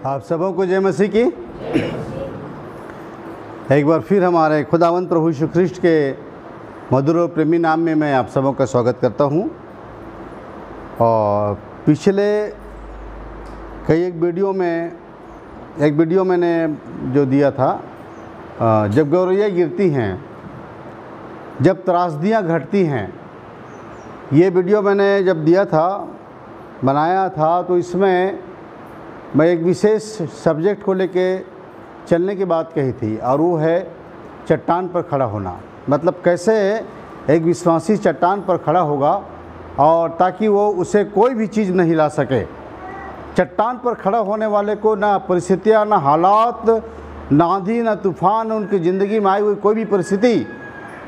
आप सबों को जय मसीह की। एक बार फिर हमारे खुदावंद प्रभु यीशु ख्रिस्ट के मधुर और प्रेमी नाम में मैं आप सबों का स्वागत करता हूं। और पिछले एक वीडियो मैंने जो दिया था, जब गौरैया गिरती हैं, जब त्रासदियां घटती हैं, ये वीडियो मैंने जब दिया था, बनाया था, तो इसमें मैं एक विशेष सब्जेक्ट को लेके चलने की बात कही थी, और वो है चट्टान पर खड़ा होना। मतलब कैसे एक विश्वासी चट्टान पर खड़ा होगा और ताकि वो उसे कोई भी चीज़ नहीं हिला सके। चट्टान पर खड़ा होने वाले को ना परिस्थितियाँ, ना हालात, ना आंधी, ना तूफान, उनकी ज़िंदगी में आई हुई कोई भी परिस्थिति,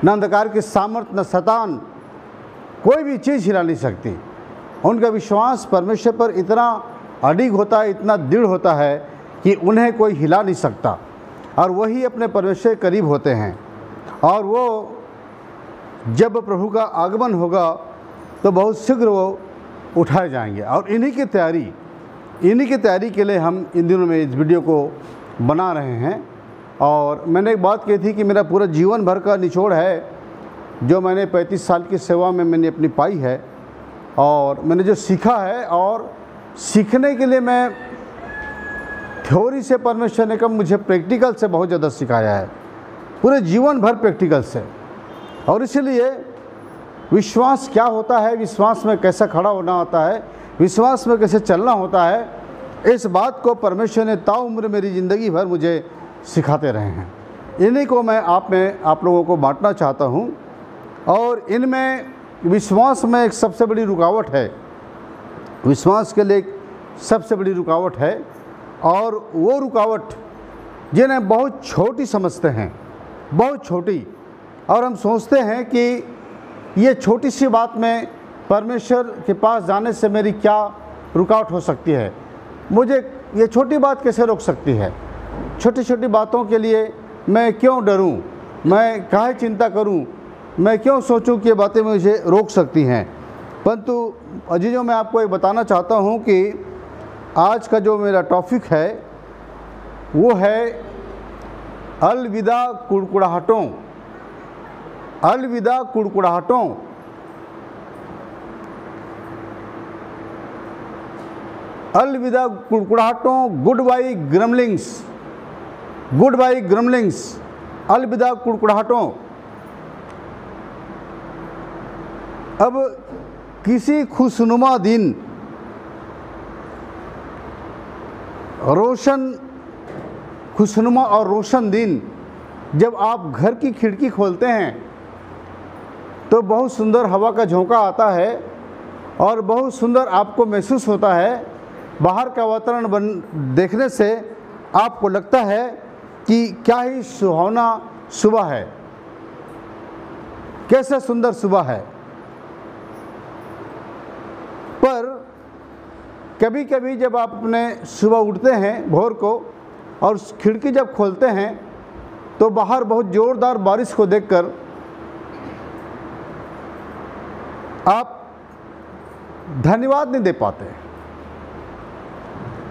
न अंधकार की सामर्थ, न शैतान, कोई भी चीज़ हिला नहीं सकती। उनका विश्वास परमेश्वर पर इतना अडिग होता है, इतना दृढ़ होता है कि उन्हें कोई हिला नहीं सकता, और वही अपने परमेश्वर के करीब होते हैं। और वो जब प्रभु का आगमन होगा तो बहुत शीघ्र वो उठाए जाएंगे। और इन्हीं की तैयारी के लिए हम इन दिनों में इस वीडियो को बना रहे हैं। और मैंने एक बात कही थी कि मेरा पूरा जीवन भर का निचोड़ है, जो मैंने 35 साल की सेवा में मैंने अपनी पाई है, और मैंने जो सीखा है, और सीखने के लिए मैं थ्योरी से, परमेश्वर ने कहा, मुझे प्रैक्टिकल से बहुत ज़्यादा सिखाया है, पूरे जीवन भर प्रैक्टिकल से। और इसलिए विश्वास क्या होता है, विश्वास में कैसे खड़ा होना होता है, विश्वास में कैसे चलना होता है, इस बात को परमेश्वर ने ताउम्र मेरी ज़िंदगी भर मुझे सिखाते रहे हैं। इन्हीं को मैं आप लोगों को बांटना चाहता हूँ। और इनमें विश्वास में एक सबसे बड़ी रुकावट है, विश्वास के लिए एक सबसे बड़ी रुकावट है, और वो रुकावट जिन्हें बहुत छोटी समझते हैं, बहुत छोटी, और हम सोचते हैं कि ये छोटी सी बात में परमेश्वर के पास जाने से मेरी क्या रुकावट हो सकती है, मुझे ये छोटी बात कैसे रोक सकती है, छोटी छोटी बातों के लिए मैं क्यों डरूं, मैं काहे चिंता करूं, मैं क्यों सोचूं कि ये बातें मुझे रोक सकती हैं। परंतु अजीजों, मैं आपको एक बताना चाहता हूं कि आज का जो मेरा टॉपिक है वो है अलविदा कुड़कुड़ाहटों। अलविदा कुड़कुड़ाहटों। अलविदा कुड़कुड़ाहटों, गुड बाय ग्रमलिंग्स, गुड बाय ग्रमलिंग्स, अलविदा कुड़कुड़ाहटों। अब किसी खुशनुमा दिन, खुशनुमा और रोशन दिन, जब आप घर की खिड़की खोलते हैं तो बहुत सुंदर हवा का झोंका आता है, और बहुत सुंदर आपको महसूस होता है। बाहर का वातावरण देखने से आपको लगता है कि क्या ही सुहावना सुबह है, कैसा सुंदर सुबह है। पर कभी कभी जब आप अपने सुबह उठते हैं भोर को और खिड़की जब खोलते हैं तो बाहर बहुत ज़ोरदार बारिश को देखकर आप धन्यवाद नहीं दे पाते।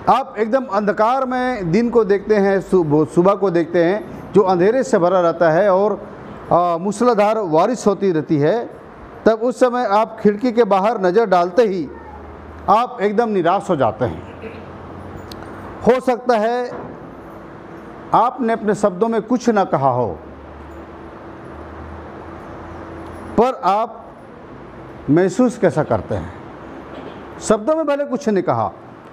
आप एकदम अंधकार में दिन को देखते हैं, सुबह को देखते हैं जो अंधेरे से भरा रहता है और मूसलाधार बारिश होती रहती है। तब उस समय आप खिड़की के बाहर नज़र डालते ही आप एकदम निराश हो जाते हैं। हो सकता है आपने अपने शब्दों में कुछ ना कहा हो, पर आप महसूस कैसा करते हैं? शब्दों में भले कुछ नहीं कहा,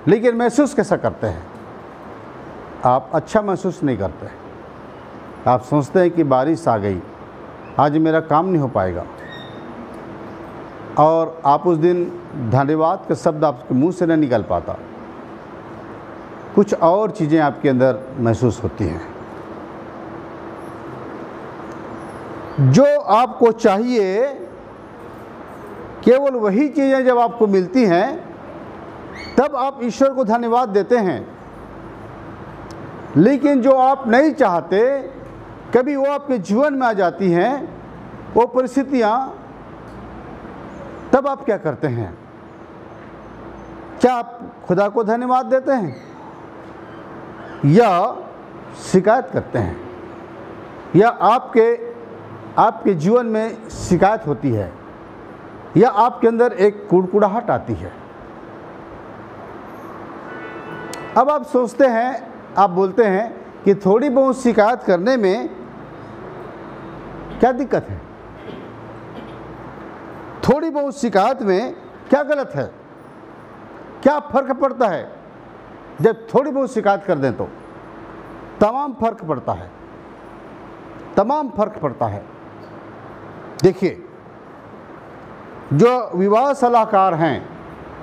लेकिन महसूस कैसा करते हैं? आप अच्छा महसूस नहीं करते। आप सोचते हैं कि बारिश आ गई, आज मेरा काम नहीं हो पाएगा, और आप उस दिन धन्यवाद के शब्द आपके मुंह से नहीं निकल पाता। कुछ और चीज़ें आपके अंदर महसूस होती हैं। जो आपको चाहिए, केवल वही चीज़ें जब आपको मिलती हैं तब आप ईश्वर को धन्यवाद देते हैं। लेकिन जो आप नहीं चाहते, कभी वो आपके जीवन में आ जाती हैं, वो परिस्थितियाँ, तब आप क्या करते हैं? क्या आप खुदा को धन्यवाद देते हैं? या शिकायत करते हैं, या आपके जीवन में शिकायत होती है, या आपके अंदर एक कुड़कुड़ाहट आती है। अब आप सोचते हैं, आप बोलते हैं कि थोड़ी बहुत शिकायत करने में क्या दिक्कत है, थोड़ी बहुत शिकायत में क्या गलत है, क्या फर्क पड़ता है। जब थोड़ी बहुत शिकायत कर दें तो तमाम फर्क पड़ता है, तमाम फर्क पड़ता है। देखिए, जो विवाह सलाहकार हैं,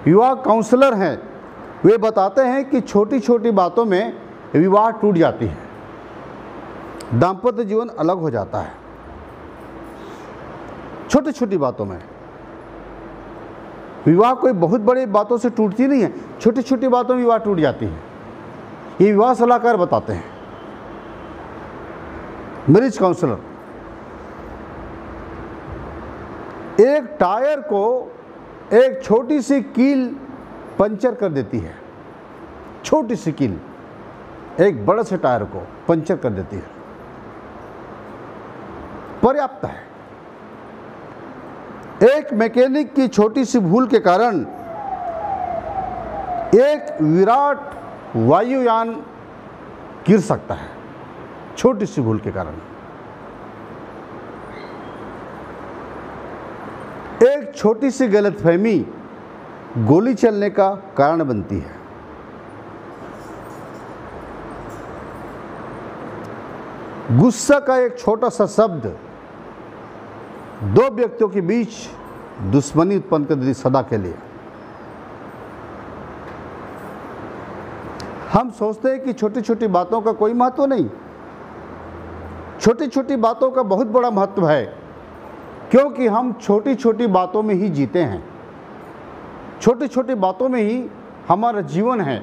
विवाह काउंसलर हैं, वे बताते हैं कि छोटी छोटी बातों में विवाह टूट जाती है, दाम्पत्य जीवन अलग हो जाता है। छोटी छोटी बातों में विवाह कोई बहुत बड़ी बातों से टूटती नहीं है, छोटी छोटी बातों में विवाह टूट जाती है। ये विवाह सलाहकार बताते हैं, मैरिज काउंसलर। एक टायर को एक छोटी सी कील पंचर कर देती है, छोटी सी कील एक बड़े से टायर को पंचर कर देती है, पर्याप्त है। एक मैकेनिक की छोटी सी भूल के कारण एक विराट वायुयान गिर सकता है, छोटी सी भूल के कारण। एक छोटी सी गलतफहमी गोली चलने का कारण बनती है। गुस्सा का एक छोटा सा शब्द दो व्यक्तियों के बीच दुश्मनी उत्पन्न कर देती सदा के लिए। हम सोचते हैं कि छोटी छोटी बातों का कोई महत्व नहीं, छोटी छोटी बातों का बहुत बड़ा महत्व है, क्योंकि हम छोटी छोटी बातों में ही जीते हैं, छोटी छोटी बातों में ही हमारा जीवन है।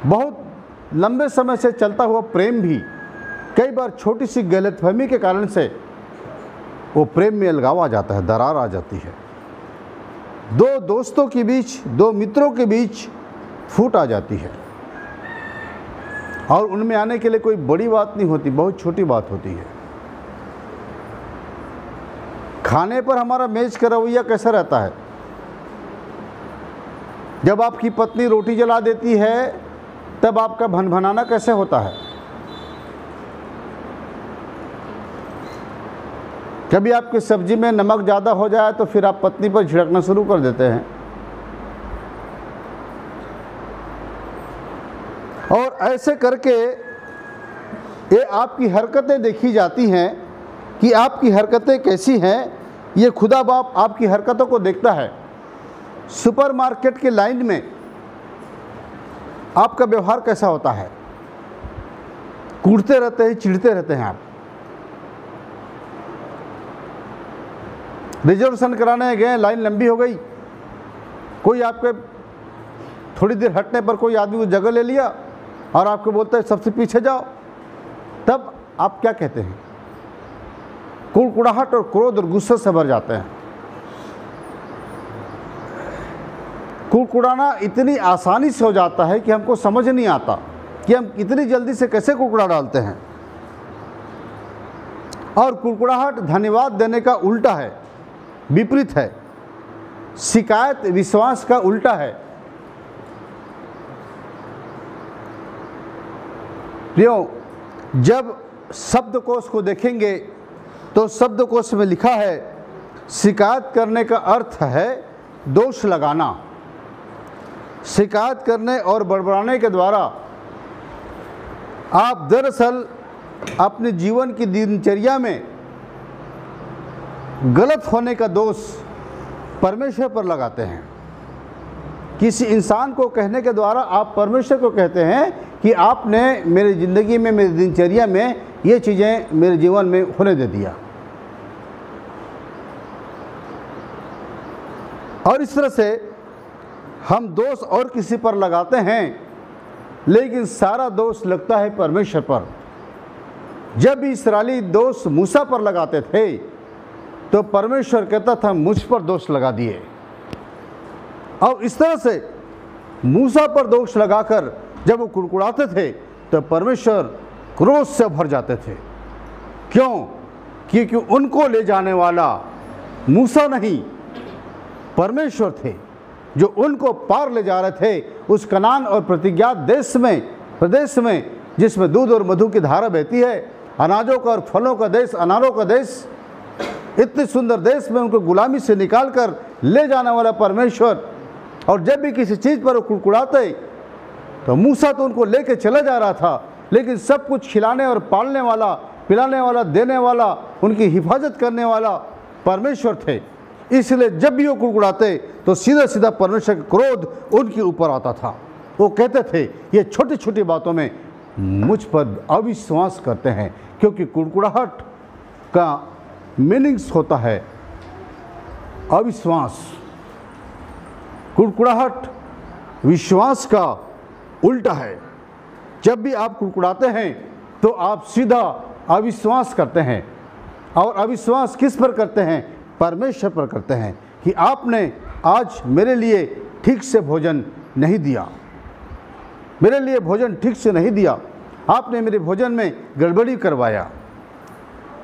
बहुत लंबे समय से चलता हुआ प्रेम भी कई बार छोटी सी गलतफहमी के कारण से वो प्रेम में अलगाव आ जाता है, दरार आ जाती है। दो दोस्तों के बीच, दो मित्रों के बीच फूट आ जाती है, और उनमें आने के लिए कोई बड़ी बात नहीं होती, बहुत छोटी बात होती है। खाने पर हमारा मेज का रवैया कैसा रहता है? जब आपकी पत्नी रोटी जला देती है तब आपका भनभनाना कैसे होता है? कभी आपकी सब्जी में नमक ज़्यादा हो जाए तो फिर आप पत्नी पर झिड़कना शुरू कर देते हैं, और ऐसे करके ये आपकी हरकतें देखी जाती हैं कि आपकी हरकतें कैसी हैं। ये खुदा बाप आपकी हरकतों को देखता है। सुपरमार्केट की लाइन में आपका व्यवहार कैसा होता है? कूटते रहते हैं, चिढ़ते रहते हैं आप। रिजर्वेशन कराने गए, लाइन लंबी हो गई, कोई आपके थोड़ी देर हटने पर कोई आदमी उस जगह ले लिया और आपको बोलता है सबसे पीछे जाओ, तब आप क्या कहते हैं? कुड़कुड़ाहट और क्रोध और गुस्से से भर जाते हैं। कुड़कुड़ाना इतनी आसानी से हो जाता है कि हमको समझ नहीं आता कि हम इतनी जल्दी से कैसे कुड़कुड़ा डालते हैं। और कुड़कुड़ाहट धन्यवाद देने का उल्टा है, विपरीत है। शिकायत विश्वास का उल्टा है। प्रियो, जब शब्दकोश को देखेंगे तो शब्दकोश में लिखा है शिकायत करने का अर्थ है दोष लगाना। शिकायत करने और बड़बड़ाने के द्वारा आप दरअसल अपने जीवन की दिनचर्या में गलत होने का दोष परमेश्वर पर लगाते हैं। किसी इंसान को कहने के द्वारा आप परमेश्वर को कहते हैं कि आपने मेरी ज़िंदगी में, मेरी दिनचर्या में ये चीज़ें मेरे जीवन में होने दे दिया। और इस तरह से हम दोष और किसी पर लगाते हैं, लेकिन सारा दोष लगता है परमेश्वर पर। जब इस्राएली दोष मूसा पर लगाते थे तो परमेश्वर कहता था मुझ पर दोष लगा दिए। और इस तरह से मूसा पर दोष लगाकर जब वो कुड़कुड़ाते थे तो परमेश्वर क्रोध से भर जाते थे। क्यों? क्योंकि उनको ले जाने वाला मूसा नहीं, परमेश्वर थे, जो उनको पार ले जा रहे थे उस कनान और प्रतिज्ञा प्रदेश में जिसमें दूध और मधु की धारा बहती है, अनाजों का और फलों का देश, अनारों का देश, इतने सुंदर देश में उनको गुलामी से निकाल कर ले जाने वाला परमेश्वर। और जब भी किसी चीज़ पर वो कुड़कुड़ाते तो मूसा तो उनको लेके चला जा रहा था, लेकिन सब कुछ खिलाने और पालने वाला, पिलाने वाला, देने वाला, उनकी हिफाजत करने वाला परमेश्वर थे। इसलिए जब भी वो कुड़कुड़ाते तो सीधा सीधा परमेश्वर का क्रोध उनके ऊपर आता था। वो कहते थे ये छोटी छोटी बातों में मुझ पर अविश्वास करते हैं, क्योंकि कुड़कुड़ाहट का मीनिंग्स होता है अविश्वास। कुड़कुड़ाहट विश्वास का उल्टा है। जब भी आप कुड़कुड़ाते हैं तो आप सीधा अविश्वास करते हैं, और अविश्वास किस पर करते हैं? परमेश्वर पर करते हैं कि आपने आज मेरे लिए ठीक से भोजन नहीं दिया, मेरे लिए भोजन ठीक से नहीं दिया, आपने मेरे भोजन में गड़बड़ी करवाया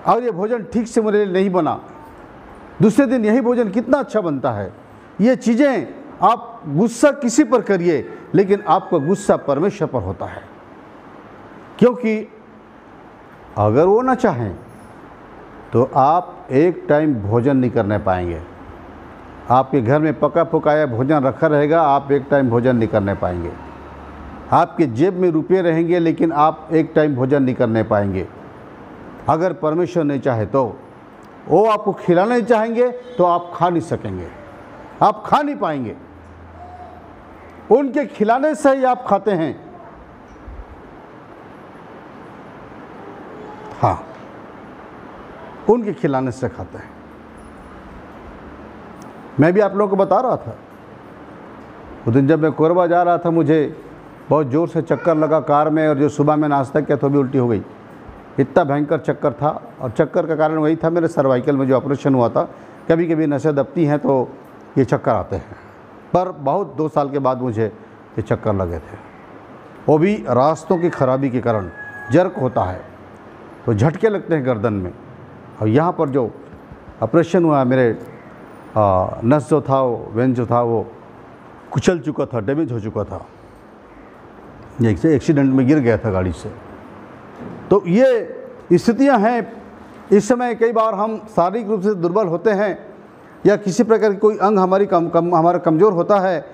और ये भोजन ठीक से मेरे लिए नहीं बना, दूसरे दिन यही भोजन कितना अच्छा बनता है। ये चीज़ें आप गुस्सा किसी पर करिए, लेकिन आपका गुस्सा परमेश्वर पर होता है, क्योंकि अगर वो ना चाहें तो आप एक टाइम भोजन नहीं करने पाएंगे। आपके घर में पका पकाया भोजन रखा रहेगा, आप एक टाइम भोजन नहीं करने पाएंगे। आपके जेब में रुपये रहेंगे, लेकिन आप एक टाइम भोजन नहीं करने पाएंगे। अगर परमेश्वर नहीं चाहे तो वो आपको खिलाना नहीं चाहेंगे तो आप खा नहीं सकेंगे, आप खा नहीं पाएंगे। उनके खिलाने से ही आप खाते हैं। हाँ, उनके खिलाने से खाते हैं। मैं भी आप लोगों को बता रहा था, उस दिन जब मैं कोरबा जा रहा था, मुझे बहुत ज़ोर से चक्कर लगा कार में, और जो सुबह में नाश्ता किया तो भी उल्टी हो गई। इतना भयंकर चक्कर था, और चक्कर का कारण वही था, मेरे सर्वाइकल में जो ऑपरेशन हुआ था। कभी कभी नसें दबती हैं तो ये चक्कर आते हैं, पर बहुत 2 साल के बाद मुझे ये चक्कर लगे थे, वो भी रास्तों की खराबी के कारण। जर्क होता है तो झटके लगते हैं गर्दन में, और यहाँ पर जो ऑपरेशन हुआ मेरे नस जो था, वो वेन जो था, वो कुचल चुका था, डैमेज हो चुका था, ये एक्सीडेंट में गिर गया था गाड़ी से। तो ये स्थितियाँ हैं। इस समय कई बार हम शारीरिक रूप से दुर्बल होते हैं, या किसी प्रकार की कोई अंग हमारा कमज़ोर होता है,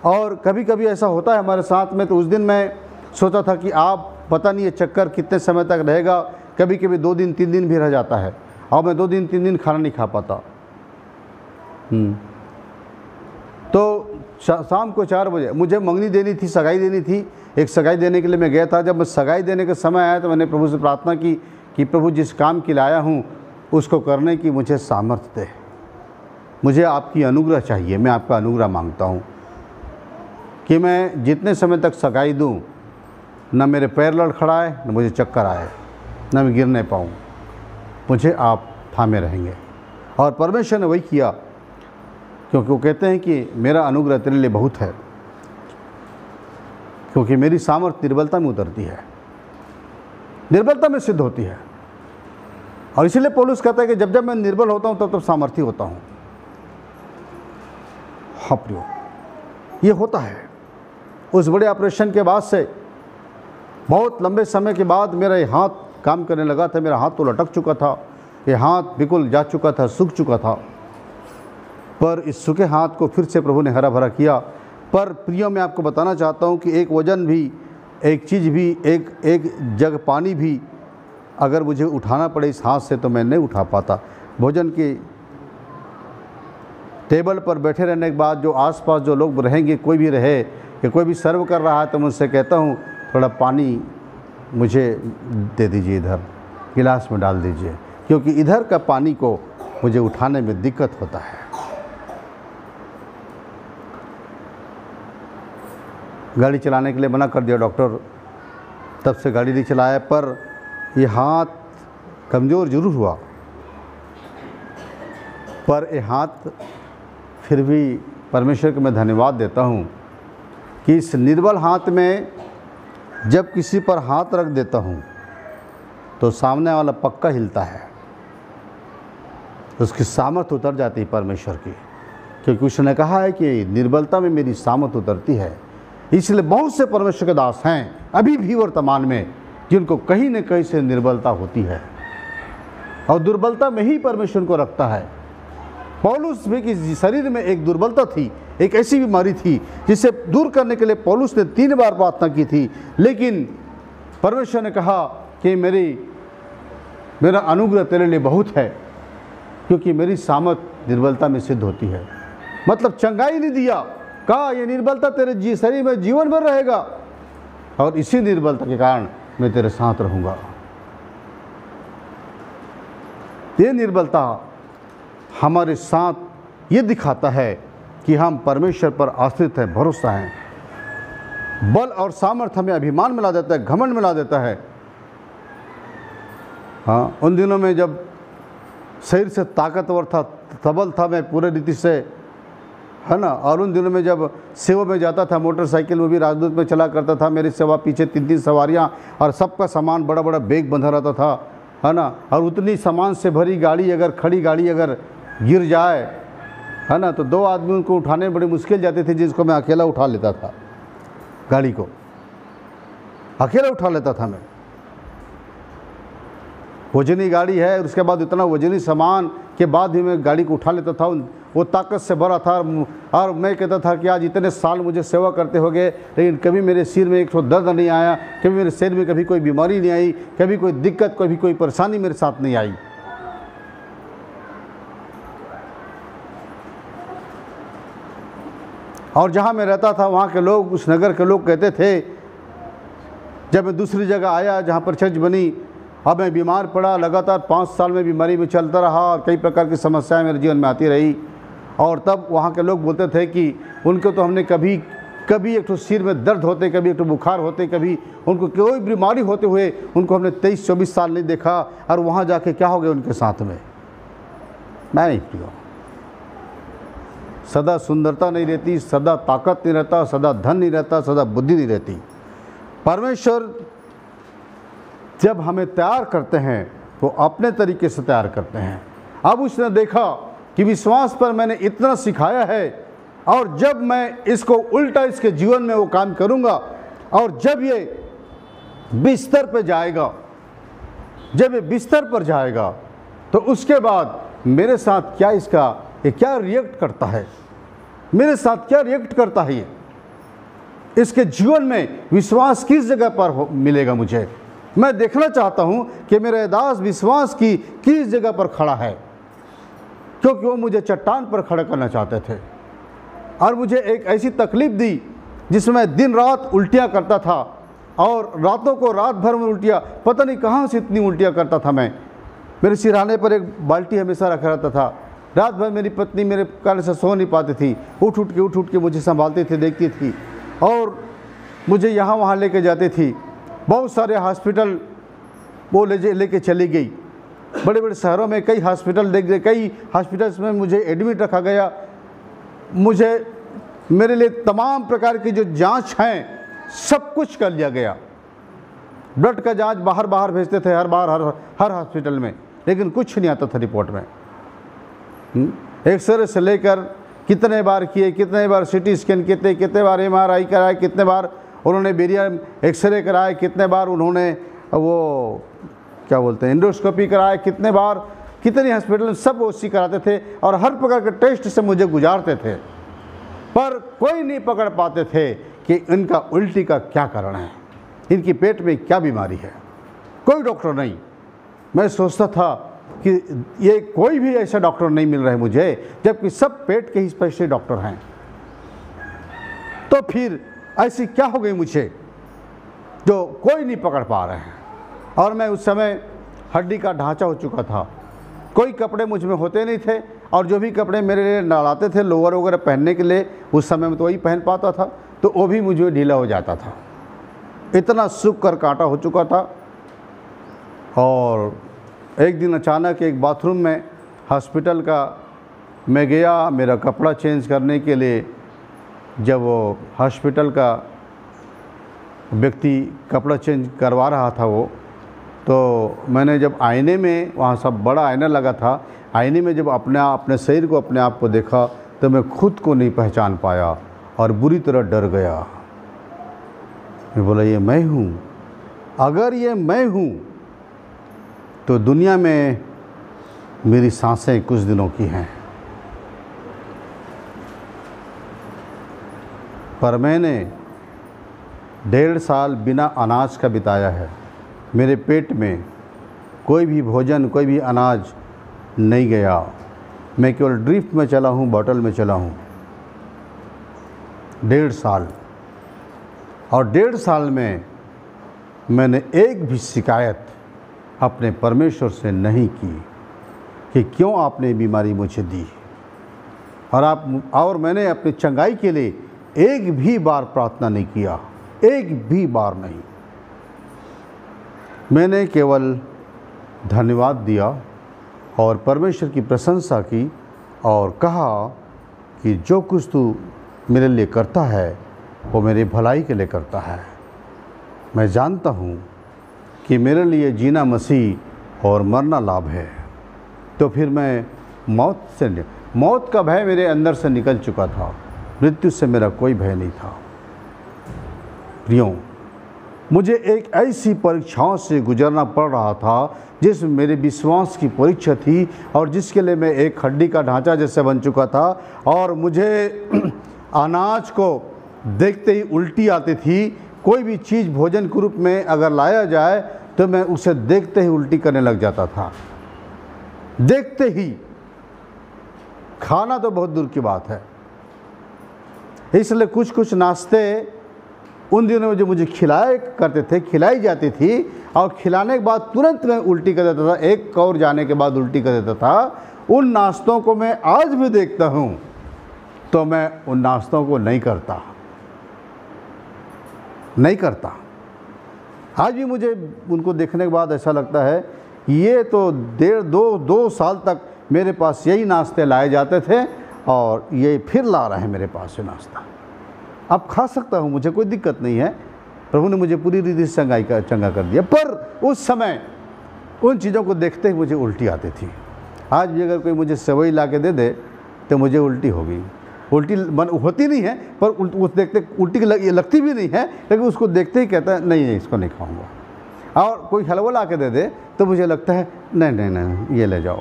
और कभी कभी ऐसा होता है हमारे साथ में। तो उस दिन मैं सोचा था कि आप पता नहीं ये चक्कर कितने समय तक रहेगा, कभी कभी 2 दिन 3 दिन भी रह जाता है, और मैं 2 दिन 3 दिन खाना नहीं खा पाता। तो शाम को 4 बजे मुझे मंगनी देनी थी, सगाई देनी थी। एक सगाई देने के लिए मैं गया था। जब मैं सगाई देने का समय आया तो मैंने प्रभु से प्रार्थना की कि प्रभु जिस काम के लिए आया हूँ उसको करने की मुझे सामर्थ्य दे, मुझे आपकी अनुग्रह चाहिए। मैं आपका अनुग्रह मांगता हूँ कि मैं जितने समय तक सगाई दूँ, न मेरे पैर लड़खड़ाए, न मुझे चक्कर आए, न मैं गिर नहीं पाऊँ, मुझे आप थामे रहेंगे। और परमेश्वर ने वही किया, क्योंकि वो कहते हैं कि मेरा अनुग्रह तेरे लिए बहुत है, क्योंकि मेरी सामर्थ्य निर्बलता में उतरती है, निर्बलता में सिद्ध होती है। और इसीलिए पौलुस कहता है कि जब जब मैं निर्बल होता हूँ तब तब सामर्थी होता हूँ। हाँ प्रियो, ये होता है। उस बड़े ऑपरेशन के बाद से बहुत लंबे समय के बाद मेरा ये हाथ काम करने लगा था। मेरा हाथ तो लटक चुका था, ये हाथ बिल्कुल जा चुका था, सूख चुका था, पर इस सूखे हाथ को फिर से प्रभु ने हरा भरा किया। पर प्रियो, मैं आपको बताना चाहता हूँ कि एक वजन भी, एक चीज़ भी, एक जग पानी भी अगर मुझे उठाना पड़े इस हाथ से तो मैं नहीं उठा पाता। भोजन की टेबल पर बैठे रहने के बाद जो आसपास जो लोग रहेंगे, कोई भी रहे या कोई भी सर्व कर रहा है, तो मुझसे कहता हूँ थोड़ा पानी मुझे दे दीजिए, इधर गिलास में डाल दीजिए, क्योंकि इधर का पानी को मुझे उठाने में दिक्कत होता है। गाड़ी चलाने के लिए मना कर दिया डॉक्टर, तब से गाड़ी नहीं चलाया। पर ये हाथ कमज़ोर ज़रूर हुआ, पर ये हाथ फिर भी परमेश्वर को मैं धन्यवाद देता हूँ कि इस निर्बल हाथ में जब किसी पर हाथ रख देता हूँ तो सामने वाला पक्का हिलता है, उसकी सामर्थ उतर जाती है परमेश्वर की, क्योंकि उसने कहा है कि निर्बलता में मेरी सामर्थ उतरती है। इसलिए बहुत से परमेश्वर के दास हैं अभी भी वर्तमान में जिनको कहीं न कहीं से निर्बलता होती है, और दुर्बलता में ही परमेश्वर को रखता है। पौलुस भी कि शरीर में एक दुर्बलता थी, एक ऐसी बीमारी थी जिसे दूर करने के लिए पौलुस ने 3 बार प्रार्थना की थी, लेकिन परमेश्वर ने कहा कि मेरा अनुग्रह तेरे लिए बहुत है, क्योंकि मेरी सामर्थ निर्बलता में सिद्ध होती है। मतलब चंगाई नहीं दिया, कहा ये निर्बलता तेरे शरीर में जीवन भर रहेगा, और इसी निर्बलता के कारण मैं तेरे साथ रहूँगा। ये निर्बलता हमारे साथ ये दिखाता है कि हम परमेश्वर पर आश्रित हैं, भरोसा है। बल और सामर्थ्य हमें अभिमान मिला देता है, घमंड मिला देता है। हाँ, उन दिनों में जब शरीर से ताकतवर था, सबल था मैं पूरे रीति से, है ना, और उन दिनों में जब सेवा में जाता था मोटरसाइकिल में भी राजदूत में चला करता था, मेरी सेवा पीछे 3-3 सवारियाँ और सबका सामान बड़ा बड़ा बैग बंधा रहता था, है ना, और उतनी सामान से भरी गाड़ी अगर खड़ी गाड़ी अगर गिर जाए, है ना, तो 2 आदमी उनको उठाने में बड़ी मुश्किल जाते थे, जिसको मैं अकेला उठा लेता था। गाड़ी को अकेला उठा लेता था मैं। वजनी गाड़ी है, उसके बाद इतना वजनी सामान के बाद भी मैं गाड़ी को उठा लेता था। वो ताकत से भरा था, और मैं कहता था कि आज इतने साल मुझे सेवा करते हो गए, लेकिन कभी मेरे सिर में एक ठो दर्द नहीं आया, कभी मेरे सिर में कभी कोई बीमारी नहीं आई, कभी कोई दिक्कत, कभी कोई परेशानी मेरे साथ नहीं आई। और जहाँ मैं रहता था वहाँ के लोग, उस नगर के लोग कहते थे, जब मैं दूसरी जगह आया जहाँ पर चर्च बनी, अब मैं बीमार पड़ा, लगातार 5 साल में बीमारी में चलता रहा और कई प्रकार की समस्याएं मेरे जीवन में आती रही। और तब वहाँ के लोग बोलते थे कि उनको तो हमने कभी एक तो सिर में दर्द होते, कभी एक तो बुखार होते, कभी उनको कोई बीमारी होते हुए उनको हमने 23-24 साल नहीं देखा, और वहाँ जाके क्या हो गया उनके साथ में। मैं नहीं पिया, सदा सुंदरता नहीं रहती, सदा ताकत नहीं रहता, सदा धन नहीं रहता, सदा बुद्धि नहीं रहती। परमेश्वर जब हमें तैयार करते हैं तो अपने तरीके से तैयार करते हैं। अब उसने देखा कि विश्वास पर मैंने इतना सिखाया है, और जब मैं इसको उल्टा इसके जीवन में वो काम करूँगा, और जब ये बिस्तर पर जाएगा, जब ये बिस्तर पर जाएगा, तो उसके बाद मेरे साथ ये क्या रिएक्ट करता है, मेरे साथ क्या रिएक्ट करता है, ये इसके जीवन में विश्वास किस जगह पर मिलेगा मुझे। मैं देखना चाहता हूं कि मेरा दास विश्वास की किस जगह पर खड़ा है, क्योंकि वो मुझे चट्टान पर खड़ा करना चाहते थे, और मुझे एक ऐसी तकलीफ दी जिसमें दिन रात उल्टियां करता था, और रातों को रात भर में उल्टियां, पता नहीं कहाँ से इतनी उल्टियां करता था मैं। मेरे सिरहाने पर एक बाल्टी हमेशा रखा रहता था, रात भर मेरी पत्नी मेरे कारण से सो नहीं पाती थी, उठ उठ के मुझे संभालती थी, देखती थी, और मुझे यहाँ वहाँ लेके जाती थी। बहुत सारे हॉस्पिटल वो लेके चली गई, बड़े बड़े शहरों में कई हॉस्पिटल्स में मुझे एडमिट रखा गया। मेरे लिए तमाम प्रकार की जो जांच हैं सब कुछ कर लिया गया। ब्लड का जांच बाहर भेजते थे हर हॉस्पिटल में, लेकिन कुछ नहीं आता था रिपोर्ट में। एक्सरे से लेकर कितने बार किए, कितने बार सिटी स्कैन कितने बार MRI कराए, कितने बार उन्होंने बेरियम एक्सरे कराए, कितने बार उन्होंने वो क्या बोलते हैं एंडोस्कोपी कराए, कितने बार, कितने हॉस्पिटल में सब उसी कराते थे, और हर प्रकार के टेस्ट से मुझे गुजारते थे, पर कोई नहीं पकड़ पाते थे कि इनका उल्टी का क्या कारण है, इनकी पेट में क्या बीमारी है। कोई डॉक्टर नहीं। मैं सोचता था कि ये कोई भी ऐसा डॉक्टर नहीं मिल रहा है मुझे, जबकि सब पेट के ही स्पेशलिस्ट डॉक्टर हैं। तो फिर ऐसी क्या हो गई मुझे जो कोई नहीं पकड़ पा रहे हैं। और मैं उस समय हड्डी का ढांचा हो चुका था, कोई कपड़े मुझ में होते नहीं थे, और जो भी कपड़े मेरे लिए डालाते थे लोअर वगैरह पहनने के लिए, उस समय में तो वही पहन पाता था, तो वो भी मुझे ढीला हो जाता था। इतना सूख कर कांटा हो चुका था। और एक दिन अचानक एक बाथरूम में हॉस्पिटल का मैं गया मेरा कपड़ा चेंज करने के लिए। जब वो हॉस्पिटल का व्यक्ति कपड़ा चेंज करवा रहा था वो, तो मैंने जब आईने में, वहाँ सब बड़ा आईना लगा था, आईने में जब अपने शरीर को, अपने आप को देखा तो मैं खुद को नहीं पहचान पाया और बुरी तरह डर गया। मैं बोला ये मैं हूँ? अगर ये मैं हूँ तो दुनिया में मेरी सांसें कुछ दिनों की हैं, पर मैंने 1.5 साल बिना अनाज का बिताया है। मेरे पेट में कोई भी भोजन, कोई भी अनाज नहीं गया। मैं केवल ड्रिफ्ट में चला हूँ, बॉटल में चला हूँ 1.5 साल। और 1.5 साल में मैंने एक भी शिकायत अपने परमेश्वर से नहीं की कि क्यों आपने ये बीमारी मुझे दी, और मैंने अपनी चंगाई के लिए एक भी बार प्रार्थना नहीं किया, एक भी बार नहीं। मैंने केवल धन्यवाद दिया और परमेश्वर की प्रशंसा की और कहा कि जो कुछ तू मेरे लिए करता है वो मेरी भलाई के लिए करता है। मैं जानता हूँ कि मेरे लिए जीना मसीह और मरना लाभ है। तो फिर मैं मौत का भय मेरे अंदर से निकल चुका था, मृत्यु से मेरा कोई भय नहीं था। प्रियों, मुझे एक ऐसी परीक्षाओं से गुजरना पड़ रहा था जिसमें मेरे विश्वास की परीक्षा थी और जिसके लिए मैं एक हड्डी का ढांचा जैसे बन चुका था, और मुझे अनाज को देखते ही उल्टी आती थी। कोई भी चीज़ भोजन के रूप में अगर लाया जाए तो मैं उसे देखते ही उल्टी करने लग जाता था, देखते ही। खाना तो बहुत दूर की बात है। इसलिए कुछ कुछ नाश्ते उन दिनों में जो मुझे खिलाए करते थे, खिलाई जाती थी, और खिलाने के बाद तुरंत मैं उल्टी कर देता था, एक कौर जाने के बाद उल्टी कर देता था। उन नाश्तों को मैं आज भी देखता हूँ तो मैं उन नाश्तों को नहीं करता। आज भी मुझे उनको देखने के बाद ऐसा लगता है ये तो 1.5-2 साल तक मेरे पास यही नाश्ते लाए जाते थे और ये फिर ला रहे हैं मेरे पास ये नाश्ता। अब खा सकता हूँ, मुझे कोई दिक्कत नहीं है। प्रभु ने मुझे पूरी रीति से चंगा कर दिया, पर उस समय उन चीज़ों को देखते ही मुझे उल्टी आती थी। आज भी अगर कोई मुझे सेवई ला के दे दे तो मुझे उल्टी होगी। उल्टी होती नहीं है, पर उस देखते उल्टी लगती भी नहीं है, लेकिन उसको देखते ही कहता है नहीं इसको नहीं खाऊंगा। और कोई हलवा ला के दे दे तो मुझे लगता है नहीं ये ले जाओ।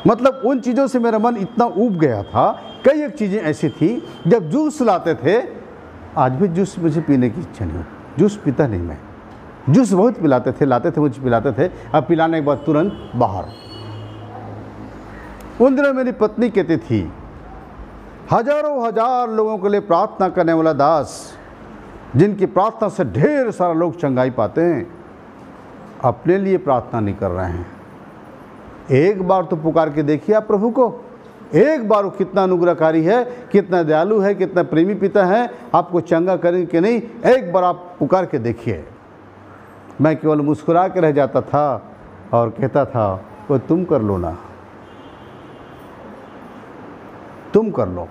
मतलब उन चीज़ों से मेरा मन इतना ऊब गया था। कई एक चीज़ें ऐसी थी, जब जूस लाते थे, आज भी जूस मुझे पीने की इच्छा नहीं, जूस पीता नहीं मैं। जूस बहुत लाते थे मुझे पिलाते थे, अब पिलाने के बाद तुरंत बाहर। उन दिनों मेरी पत्नी कहती थी, हजार लोगों के लिए प्रार्थना करने वाला दास, जिनकी प्रार्थना से ढेर सारा लोग चंगाई पाते हैं, अपने लिए प्रार्थना नहीं कर रहे हैं। एक बार तो पुकार के देखिए आप प्रभु को, एक बार वो कितना अनुग्रहकारी है, कितना दयालु है, कितना प्रेमी पिता है, आपको चंगा करेंगे कि नहीं, एक बार आप पुकार के देखिए। मैं केवल मुस्कुरा के रह जाता था और कहता था वो तुम कर लो ना, तुम कर लो।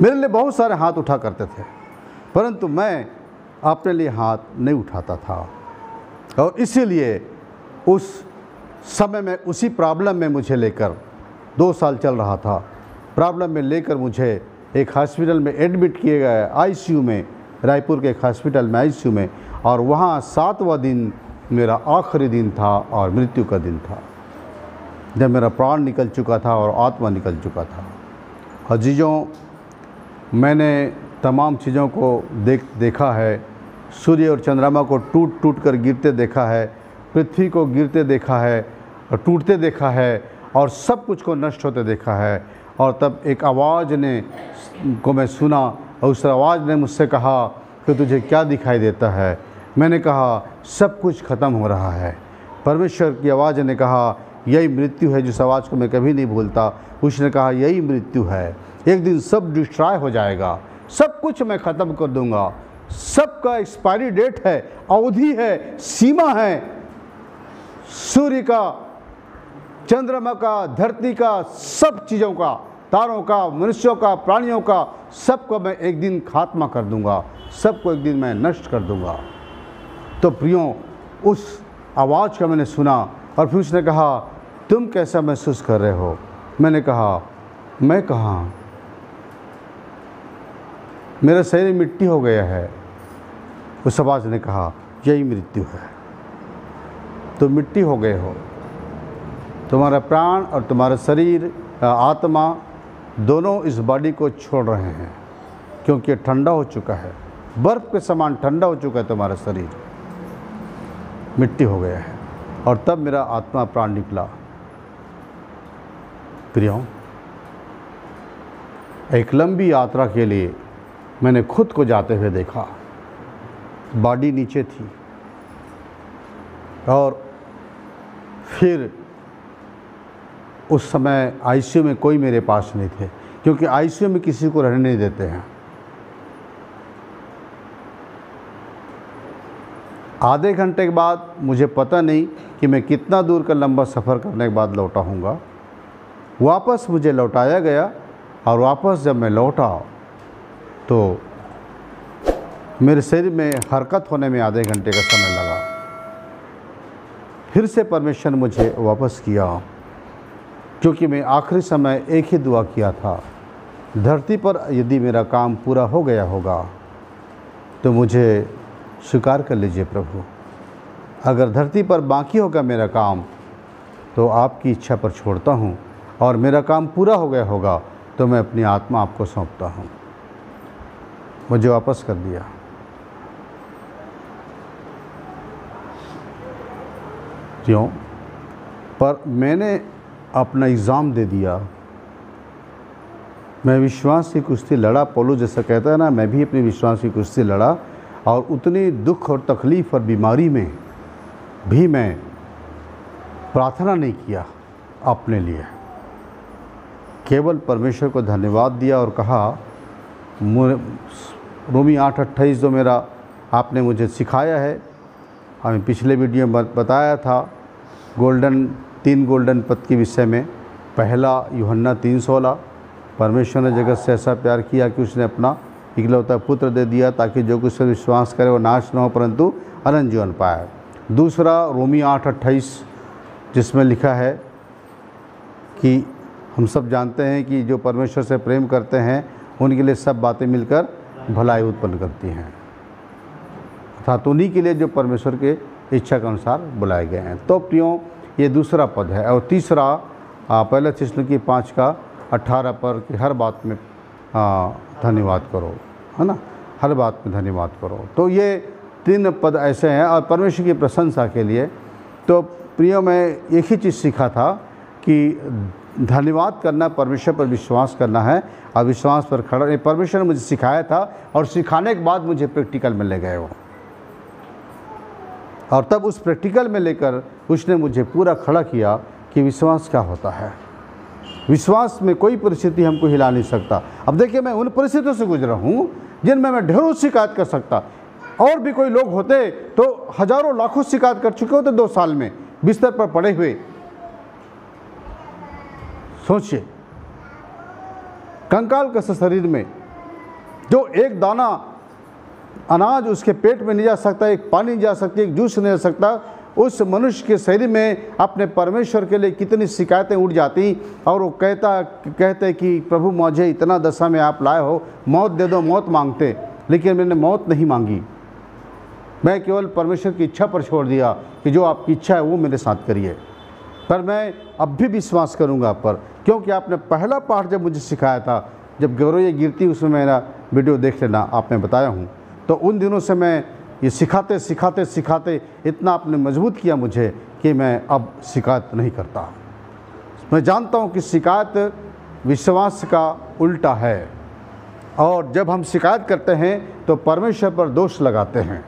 मेरे लिए बहुत सारे हाथ उठा करते थे, परंतु मैं अपने लिए हाथ नहीं उठाता था। और इसीलिए उस समय में उसी प्रॉब्लम में मुझे लेकर 2 साल चल रहा था। प्रॉब्लम में लेकर मुझे एक हॉस्पिटल में एडमिट किए गए, आईसीयू में, रायपुर के एक हॉस्पिटल में आईसीयू में, और वहाँ 7वां दिन मेरा आखिरी दिन था और मृत्यु का दिन था, जब मेरा प्राण निकल चुका था और आत्मा निकल चुका था। अजीजों, मैंने तमाम चीज़ों को देखा है। सूर्य और चंद्रमा को टूट कर गिरते देखा है, पृथ्वी को गिरते देखा है और टूटते देखा है, और सब कुछ को नष्ट होते देखा है। और तब एक आवाज़ को मैं सुना, और उस आवाज़ ने मुझसे कहा कि तुझे क्या दिखाई देता है? मैंने कहा सब कुछ ख़त्म हो रहा है। परमेश्वर की आवाज़ ने कहा यही मृत्यु है। जिस आवाज़ को मैं कभी नहीं भूलता, उसने कहा यही मृत्यु है, एक दिन सब डिस्ट्रॉय हो जाएगा, सब कुछ मैं ख़त्म कर दूंगा। सबका एक्सपायरी डेट है, अवधि है, सीमा है। सूर्य का, चंद्रमा का, धरती का, सब चीज़ों का तारों का, मनुष्यों का, प्राणियों का, सबको मैं एक दिन खात्मा कर दूंगा, सबको एक दिन मैं नष्ट कर दूंगा। तो प्रियो, उस आवाज़ का मैंने सुना और फिर उसने कहा, तुम कैसा महसूस कर रहे हो? मैंने कहा, मैं कहाँ, मेरा शरीर मिट्टी हो गया है। उस आवाज़ ने कहा, यही मृत्यु है, तुम मिट्टी हो गए हो, तुम्हारा प्राण और तुम्हारा शरीर, आत्मा दोनों इस बॉडी को छोड़ रहे हैं, क्योंकि ठंडा हो चुका है, बर्फ़ के समान ठंडा हो चुका है तुम्हारा शरीर, मिट्टी हो गया है। और तब मेरा आत्मा प्राण निकला। प्रियो, एक लंबी यात्रा के लिए मैंने खुद को जाते हुए देखा। बॉडी नीचे थी और फिर उस समय आईसीयू में कोई मेरे पास नहीं थे, क्योंकि आईसीयू में किसी को रहने नहीं देते हैं। आधे घंटे के बाद मुझे पता नहीं कि मैं कितना दूर का लंबा सफ़र करने के बाद लौटा हूँगा। वापस मुझे लौटाया गया और वापस जब मैं लौटा तो मेरे शरीर में हरकत होने में आधे घंटे का समय लगा। फिर से परमेश्वर ने मुझे वापस किया, क्योंकि मैं आखिरी समय एक ही दुआ किया था, धरती पर यदि मेरा काम पूरा हो गया होगा तो मुझे स्वीकार कर लीजिए प्रभु। अगर धरती पर बाकी होगा मेरा काम तो आपकी इच्छा पर छोड़ता हूँ, और मेरा काम पूरा हो गया होगा तो मैं अपनी आत्मा आपको सौंपता हूँ। मुझे वापस कर दिया। क्यों? पर मैंने अपना एग्ज़ाम दे दिया। मैं विश्वास की कुश्ती लड़ा, पौलुस जैसा कहता है ना, मैं भी अपनी विश्वास की कुश्ती लड़ा, और उतनी दुख और तकलीफ़ और बीमारी में भी मैं प्रार्थना नहीं किया अपने लिए, केवल परमेश्वर को धन्यवाद दिया और कहा, रोमी 8:28 जो मेरा आपने मुझे सिखाया है, हमें पिछले वीडियो में बताया था, तीन गोल्डन पद के विषय में। पहला यूहन्ना 3:16, परमेश्वर ने जगत से ऐसा प्यार किया कि उसने अपना इकलौता पुत्र दे दिया, ताकि जो कुछ से विश्वास करे वो नाश न हो परंतु अनंत जीवन पाए। दूसरा रोमी 8:28, जिसमें लिखा है कि हम सब जानते हैं कि जो परमेश्वर से प्रेम करते हैं उनके लिए सब बातें मिलकर भलाई उत्पन्न करती हैं, अर्थात उन्हीं के लिए जो परमेश्वर के इच्छा के अनुसार बुलाए गए हैं। तो प्रियो, ये दूसरा पद है। और तीसरा पहला थिस्सलुनीकी 5:18 पर कि हर बात में धन्यवाद करो, है ना, हर बात में धन्यवाद करो। तो ये 3 पद ऐसे हैं और परमेश्वर की प्रशंसा के लिए। तो प्रियो, मैं एक ही चीज़ सीखा था कि धन्यवाद करना, परमेश्वर पर विश्वास करना है और विश्वास पर खड़ा। ये परमेश्वर ने मुझे सिखाया था और सिखाने के बाद मुझे प्रैक्टिकल में ले गए वो, और तब उस प्रैक्टिकल में लेकर उसने मुझे पूरा खड़ा किया कि विश्वास क्या होता है। विश्वास में कोई परिस्थिति हमको हिला नहीं सकता। अब देखिए, मैं उन परिस्थितियों से गुजरा हूँ जिनमें मैं ढेरों शिकायत कर सकता, और भी कोई लोग होते तो हज़ारों लाखों शिकायत कर चुके होते 2 साल में बिस्तर पर पड़े हुए। सोचिए, कंकाल का शरीर में जो एक दाना अनाज उसके पेट में नहीं जा सकता, एक पानी नहीं जा सकती, एक जूस नहीं जा सकता, उस मनुष्य के शरीर में अपने परमेश्वर के लिए कितनी शिकायतें उठ जाती। और वो कहते कि प्रभु मुझे इतना दशा में आप लाए हो, मौत दे दो, मौत मांगते। लेकिन मैंने मौत नहीं मांगी, मैं केवल परमेश्वर की इच्छा पर छोड़ दिया कि जो आपकी इच्छा है वो मेरे साथ करिए। पर मैं अब भी विश्वास करूंगा आप पर, क्योंकि आपने पहला पाठ जब मुझे सिखाया था, जब गौरैया गिरती, उसमें मेरा वीडियो देख लेना, आपने बताया हूँ। तो उन दिनों से मैं ये सिखाते सिखाते सिखाते इतना आपने मजबूत किया मुझे कि मैं अब शिकायत नहीं करता। मैं जानता हूँ कि शिकायत विश्वास का उल्टा है, और जब हम शिकायत करते हैं तो परमेश्वर पर दोष लगाते हैं,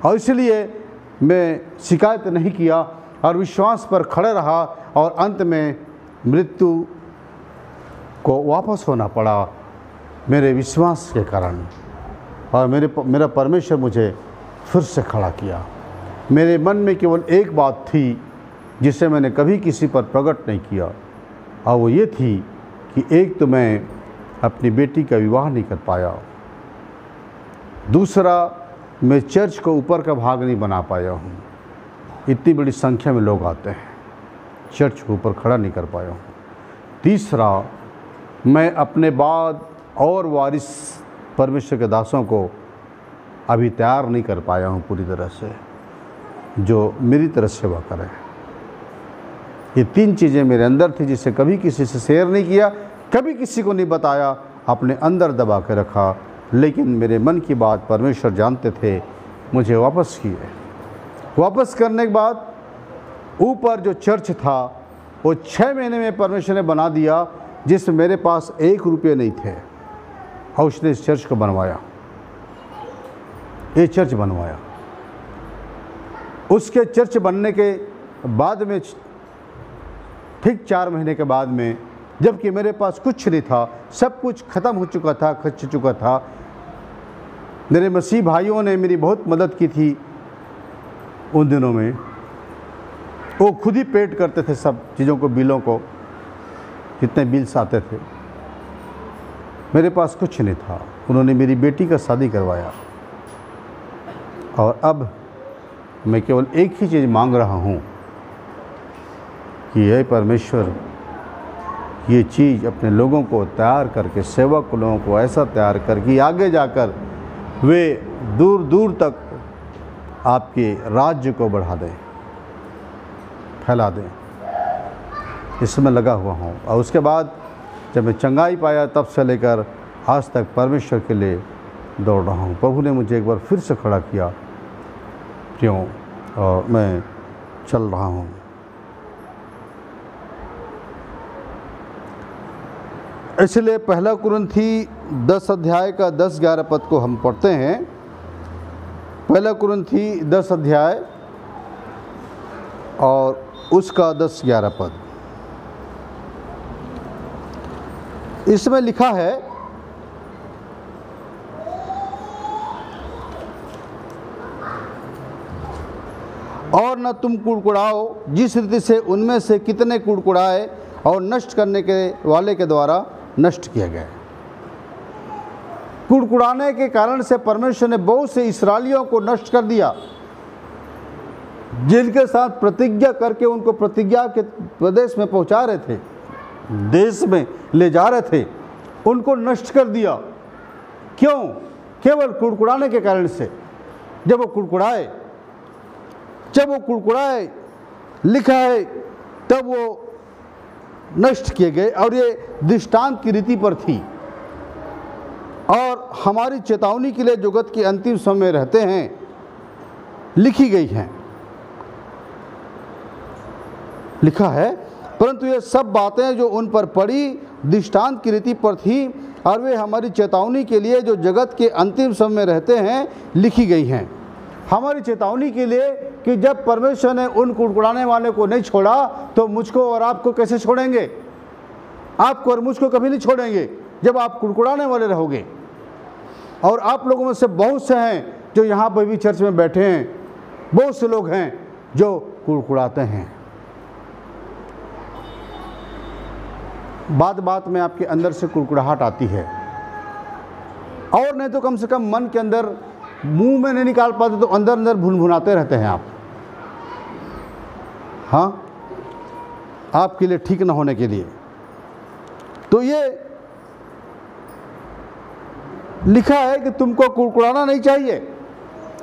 और इसलिए मैं शिकायत नहीं किया और विश्वास पर खड़े रहा, और अंत में मृत्यु को वापस होना पड़ा मेरे विश्वास के कारण। और मेरा परमेश्वर मुझे फिर से खड़ा किया। मेरे मन में केवल एक बात थी जिसे मैंने कभी किसी पर प्रकट नहीं किया, और वो ये थी कि एक तो मैं अपनी बेटी का विवाह नहीं कर पाया, दूसरा मैं चर्च को ऊपर का भाग नहीं बना पाया हूँ। इतनी बड़ी संख्या में लोग आते हैं, चर्च को ऊपर खड़ा नहीं कर पाया हूँ। तीसरा, मैं अपने बाद और वारिस परमेश्वर के दासों को अभी तैयार नहीं कर पाया हूँ पूरी तरह से, जो मेरी तरह सेवा करें। ये 3 चीज़ें मेरे अंदर थी जिसे कभी किसी से शेयर नहीं किया, कभी किसी को नहीं बताया, अपने अंदर दबा के रखा। लेकिन मेरे मन की बात परमेश्वर जानते थे, मुझे वापस किए। वापस करने के बाद ऊपर जो चर्च था वो 6 महीने में परमेश्वर ने बना दिया, जिसमें मेरे पास 1 रुपये नहीं थे, और उसने इस चर्च को बनवाया, ये चर्च बनवाया। उसके चर्च बनने के बाद में ठीक 4 महीने के बाद में, जबकि मेरे पास कुछ नहीं था, सब कुछ ख़त्म हो चुका था, खर्च चुका था। मेरे मसीह भाइयों ने मेरी बहुत मदद की थी उन दिनों में। वो खुद ही पेड करते थे सब चीज़ों को, बिलों को, जितने बिल्स आते थे। मेरे पास कुछ नहीं था। उन्होंने मेरी बेटी का शादी करवाया, और अब मैं केवल एक ही चीज़ मांग रहा हूँ कि हे परमेश्वर, ये चीज़ अपने लोगों को तैयार करके, सेवक लोगों को ऐसा तैयार कर कि आगे जाकर वे दूर दूर तक आपके राज्य को बढ़ा दें, फैला दें। इसमें लगा हुआ हूँ। और उसके बाद जब मैं चंगाई पाया, तब से लेकर आज तक परमेश्वर के लिए दौड़ रहा हूँ। प्रभु ने मुझे एक बार फिर से खड़ा किया, क्यों, और मैं चल रहा हूँ। इसलिए 1 कुरिन्थी 10 अध्याय का 10-11 पद को हम पढ़ते हैं। 1 कुरिन्थी 10 अध्याय और उसका 10-11 पद। इसमें लिखा है, और न तुम कुड़कुड़ाओ, जिस रीति से उनमें से कितने कुड़कुड़ाए और नष्ट करने के वाले के द्वारा नष्ट किए गए। कुड़कुड़ाने के कारण से परमेश्वर ने बहुत से इस्राएलियों को नष्ट कर दिया, जिनके साथ प्रतिज्ञा करके उनको प्रतिज्ञा के प्रदेश में पहुंचा रहे थे, देश में ले जा रहे थे, उनको नष्ट कर दिया। क्यों? केवल कुड़कुड़ाने के कारण से। जब वो कुड़कुड़ाए लिखा है, तब वो नष्ट किए गए। और ये दृष्टांत की रीति पर थी, और हमारी चेतावनी के लिए जगत के अंतिम समय में रहते हैं, लिखी गई हैं। लिखा है, परंतु ये सब बातें जो उन पर पड़ी दृष्टांत की रीति पर थी, और वे हमारी चेतावनी के लिए जो जगत के अंतिम समय में रहते हैं लिखी गई हैं। हमारी चेतावनी के लिए कि जब परमेश्वर ने उन कुड़कुड़ाने वाले को नहीं छोड़ा, तो मुझको और आपको कैसे छोड़ेंगे? आपको और मुझको कभी नहीं छोड़ेंगे जब आप कुड़कुड़ाने वाले रहोगे। और आप लोगों में से बहुत से हैं जो यहाँ पर भी चर्च में बैठे हैं, बहुत से लोग हैं जो कुड़कुड़ाते हैं। बात में आपके अंदर से कुड़कुड़ाहट आती है, और नहीं तो कम से कम मन के अंदर, मुंह में नहीं निकाल पाते तो अंदर अंदर भुनभुनाते रहते हैं आप। हाँ, आपके लिए ठीक ना होने के लिए। तो ये लिखा है कि तुमको कुड़कुड़ाना नहीं चाहिए।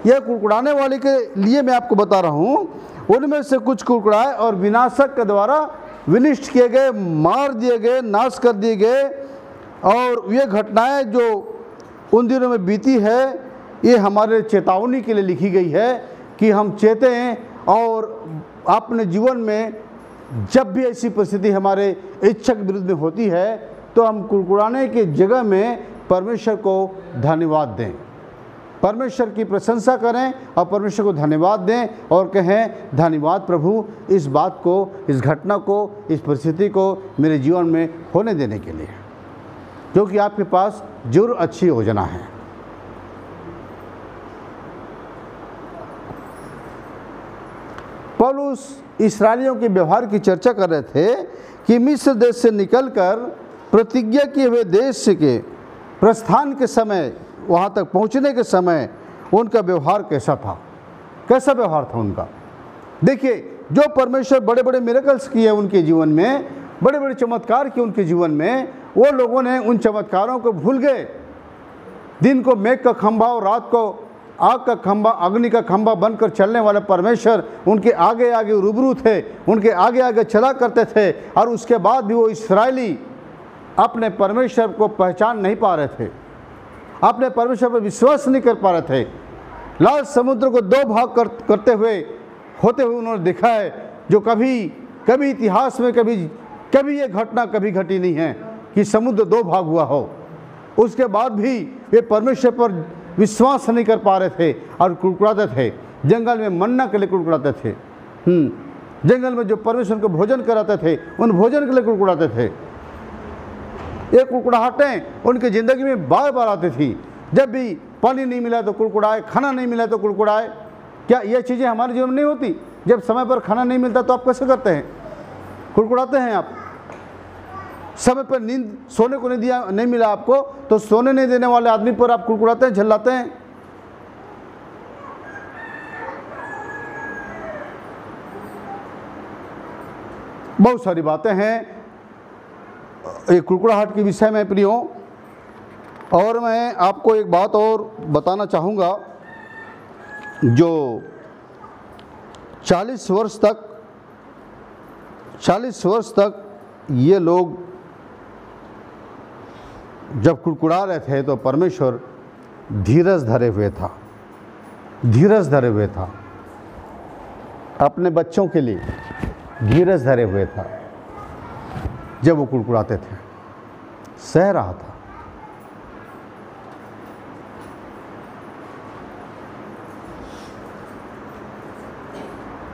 यह कुड़कुड़ाने वाले के लिए मैं आपको बता रहा हूँ, उनमें से कुछ कुड़कुड़ाए और विनाशक के द्वारा विनिष्ट किए गए, मार दिए गए, नाश कर दिए गए। और ये घटनाएं जो उन दिनों में बीती है, ये हमारे चेतावनी के लिए लिखी गई है कि हम चेतें, और अपने जीवन में जब भी ऐसी परिस्थिति हमारे इच्छा के विरुद्ध में होती है, तो हम कुड़कुड़ाने की जगह में परमेश्वर को धन्यवाद दें, परमेश्वर की प्रशंसा करें और परमेश्वर को धन्यवाद दें, और कहें, धन्यवाद प्रभु इस बात को, इस घटना को, इस परिस्थिति को मेरे जीवन में होने देने के लिए, क्योंकि आपके पास जरूर अच्छी योजना है। पौलुस इस्राएलियों के व्यवहार की चर्चा कर रहे थे कि मिस्र देश से निकलकर प्रतिज्ञा किए हुए देश के प्रस्थान के समय, वहाँ तक पहुँचने के समय उनका व्यवहार कैसा था, कैसा व्यवहार था उनका। देखिए, जो परमेश्वर बड़े बड़े मिरेकल्स किए उनके जीवन में, बड़े बड़े चमत्कार किए उनके जीवन में, वो लोगों ने उन चमत्कारों को भूल गए। दिन को मेघ का खंभा और रात को आग का खंभा, अग्नि का खंभा बनकर चलने वाले परमेश्वर उनके आगे आगे रूबरू थे, उनके आगे आगे चला करते थे, और उसके बाद भी वो इस्राएली अपने परमेश्वर को पहचान नहीं पा रहे थे, अपने परमेश्वर पर विश्वास नहीं कर पा रहे थे। लाल समुद्र को दो भाग करते हुए होते हुए उन्होंने देखा है, जो कभी इतिहास में कभी ये घटना कभी घटी नहीं है कि समुद्र दो भाग हुआ हो। उसके बाद भी वे परमेश्वर पर विश्वास नहीं कर पा रहे थे और कुड़कुड़ाते थे। जंगल में मन्ना के लिए कुड़कुड़ाते थे, जंगल में जो परमेश्वर को भोजन कराते थे उन भोजन के लिए कुड़कुड़ाते थे। ये कुड़कुड़ाहटें उनकी ज़िंदगी में बार बार आती थी। जब भी पानी नहीं मिला तो कुड़कुड़ाए, खाना नहीं मिला तो कुड़कुड़ाए। क्या ये चीज़ें हमारे जीवन में नहीं होती? जब समय पर खाना नहीं मिलता तो आप कैसे करते हैं? कुड़कुड़ाते हैं आप। समय पर नींद सोने को नहीं मिला आपको तो सोने नहीं देने वाले आदमी पर आप कुड़कुड़ाते हैं, झल्लाते हैं। बहुत सारी बातें हैं एक कुड़कुड़ाहट के विषय में प्रियो। और मैं आपको एक बात और बताना चाहूँगा, जो 40 वर्ष तक ये लोग जब कुड़कुड़ा रहे थे तो परमेश्वर धीरज धरे हुए था, अपने बच्चों के लिए धीरज धरे हुए था। जब वो कुड़कुड़ाते थे, सह रहा था।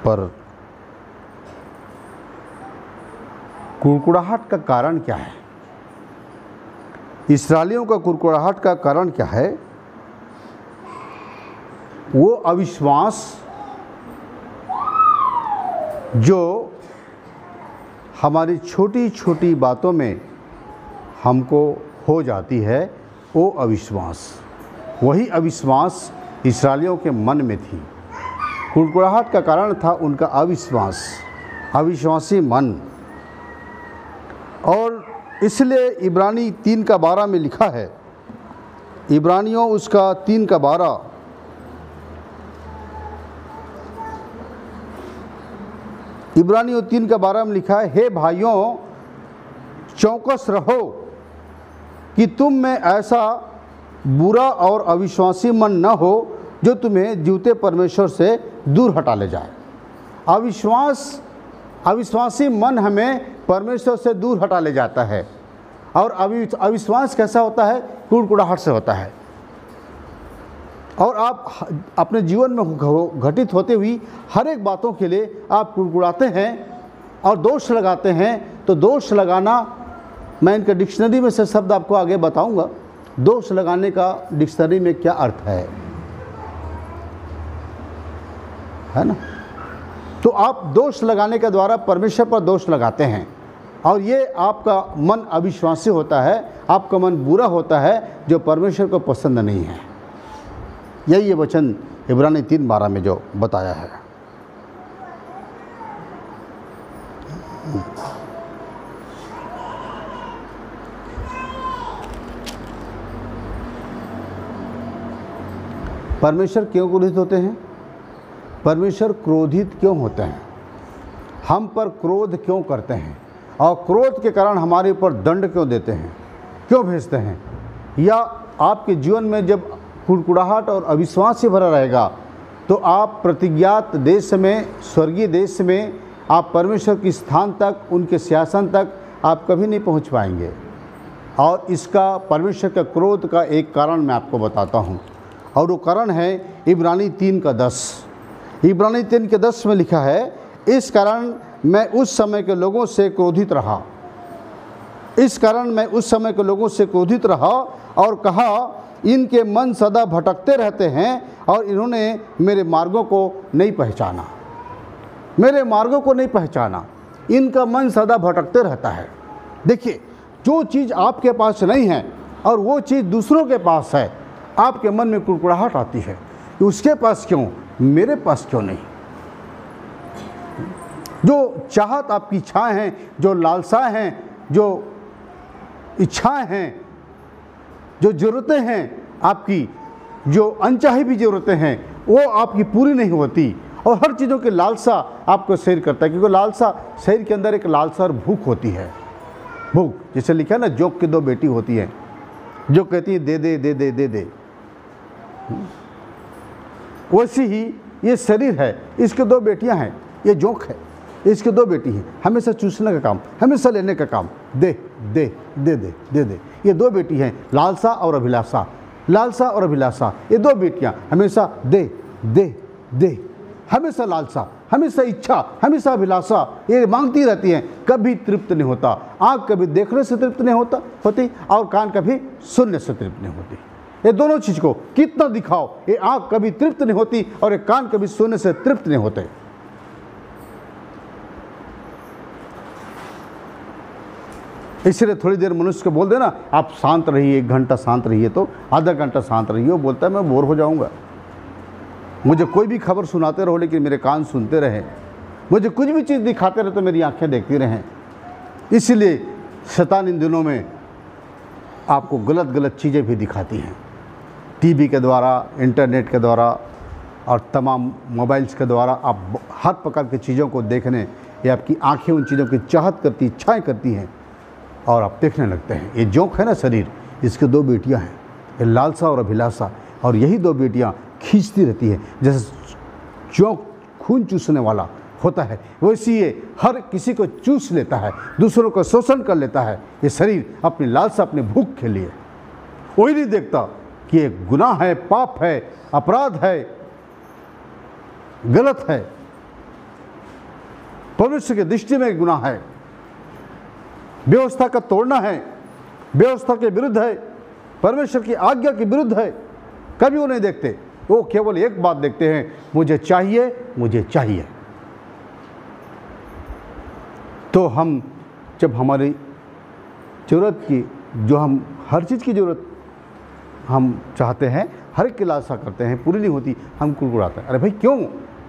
पर कुड़कुड़ाहट का कारण क्या है? इस्राएलियों का कुड़कुड़ाहट का कारण क्या है? वो अविश्वास जो हमारी छोटी छोटी बातों में हमको हो जाती है, वो अविश्वास, वही अविश्वास इस्राएलियों के मन में थी। कुड़कुड़ाहट का कारण था उनका अविश्वास, अविश्वासी मन। और इसलिए इब्रानी 3:12 में लिखा है, इब्रानियों उसका 3:12, इब्रानियों 3:12 में लिखा है, हे भाइयों चौकस रहो कि तुम में ऐसा बुरा और अविश्वासी मन न हो जो तुम्हें जीवते परमेश्वर से दूर हटा ले जाए। अविश्वासी मन हमें परमेश्वर से दूर हटा ले जाता है। और अविश्वास कैसा होता है? कुड़कुड़ाहट से होता है। और आप अपने जीवन में घटित होते हुई हर एक बातों के लिए आप कुड़कुड़ाते हैं और दोष लगाते हैं। तो दोष लगाना, मैं इनका डिक्शनरी में से शब्द आपको आगे बताऊंगा, दोष लगाने का डिक्शनरी में क्या अर्थ है ना। तो आप दोष लगाने के द्वारा परमेश्वर पर दोष लगाते हैं और ये आपका मन अविश्वासी होता है, आपका मन बुरा होता है जो परमेश्वर को पसंद नहीं है। यही ये वचन इब्रानी 3:12 में जो बताया है। परमेश्वर क्यों क्रोधित होते हैं? परमेश्वर क्रोधित क्यों होते हैं? हम पर क्रोध क्यों करते हैं? और क्रोध के कारण हमारे ऊपर दंड क्यों देते हैं, क्यों भेजते हैं? या आपके जीवन में जब कुड़कुड़ाहट और अविश्वास से भरा रहेगा तो आप प्रतिज्ञात देश में, स्वर्गीय देश में, आप परमेश्वर के स्थान तक, उनके सिंहासन तक आप कभी नहीं पहुंच पाएंगे। और इसका परमेश्वर के क्रोध का एक कारण मैं आपको बताता हूं, और वो कारण है इब्रानी 3:10। इब्रानी 3:10 में लिखा है, इस कारण मैं उस समय के लोगों से क्रोधित रहा, इस कारण मैं उस समय के लोगों से क्रोधित रहा और कहा, इनके मन सदा भटकते रहते हैं और इन्होंने मेरे मार्गों को नहीं पहचाना, मेरे मार्गों को नहीं पहचाना। इनका मन सदा भटकते रहता है। देखिए, जो चीज़ आपके पास नहीं है और वो चीज़ दूसरों के पास है, आपके मन में कुड़कुड़ाहट आती है कि उसके पास क्यों, मेरे पास क्यों नहीं। जो चाहत आपकी इच्छाएं हैं, जो लालसाएं हैं, जो इच्छाएं हैं, जो ज़रूरतें हैं आपकी, जो अनचाही भी ज़रूरतें हैं, वो आपकी पूरी नहीं होती और हर चीज़ों की लालसा आपको शरीर करता है, क्योंकि लालसा शरीर के अंदर एक लालसा और भूख होती है। भूख, जैसे लिखा है ना, जोक की दो बेटी होती हैं, जो कहती है दे दे दे दे दे दे। वैसी ही ये शरीर है, इसके दो बेटियां हैं, ये जोक है, इसके दो बेटी हैं, हमेशा चूसने का काम, हमेशा लेने का काम, दे दे दे दे दे दे। ये दो बेटी हैं, लालसा और अभिलाषा, लालसा और अभिलाषा, ये दो बेटियां हमेशा दे दे दे, हमेशा लालसा, हमेशा इच्छा, हमेशा अभिलाषा, ये मांगती रहती हैं, कभी तृप्त नहीं होता। आँख कभी देखने से तृप्त नहीं होती और कान कभी सुनने से तृप्त नहीं होती। ये दोनों चीज़ को कितना दिखाओ, ये आँख कभी तृप्त नहीं होती और ये कान कभी सुनने से तृप्त नहीं होते। इसलिए थोड़ी देर मनुष्य को बोल देना, आप शांत रहिए, 1 घंटा शांत रहिए, तो आधा घंटा शांत रहिए, वो बोलता है मैं बोर हो जाऊंगा। मुझे कोई भी खबर सुनाते रहो लेकिन मेरे कान सुनते रहें, मुझे कुछ भी चीज़ दिखाते रहे तो मेरी आंखें देखती रहें। इसलिए शैतान इन दिनों में आपको गलत गलत चीज़ें भी दिखाती हैं, टीवी के द्वारा, इंटरनेट के द्वारा और तमाम मोबाइल्स के द्वारा आप हर प्रकार की चीज़ों को देखने, या आपकी आंखें उन चीज़ों की चाहत करती, इच्छाएँ करती हैं और आप देखने लगते हैं। ये जोक है ना शरीर, इसके दो बेटियां हैं, ये लालसा और अभिलाषा, और यही दो बेटियां खींचती रहती है। जैसे जोक खून चूसने वाला होता है, वैसे ये हर किसी को चूस लेता है, दूसरों को शोषण कर लेता है। ये शरीर अपनी लालसा, अपनी भूख के लिए, कोई नहीं देखता कि ये गुनाह है, पाप है, अपराध है, गलत है, परमेश्वर की दृष्टि में गुनाह है, व्यवस्था का तोड़ना है, व्यवस्था के विरुद्ध है, परमेश्वर की आज्ञा के विरुद्ध है। कभी वो नहीं देखते, वो केवल एक बात देखते हैं, मुझे चाहिए, मुझे चाहिए। तो हम जब हमारी ज़रूरत की, जो हम हर चीज़ की ज़रूरत हम चाहते हैं, हर एक की लालसा करते हैं, पूरी नहीं होती, हम कुड़कुड़ाते हैं। अरे भाई क्यों?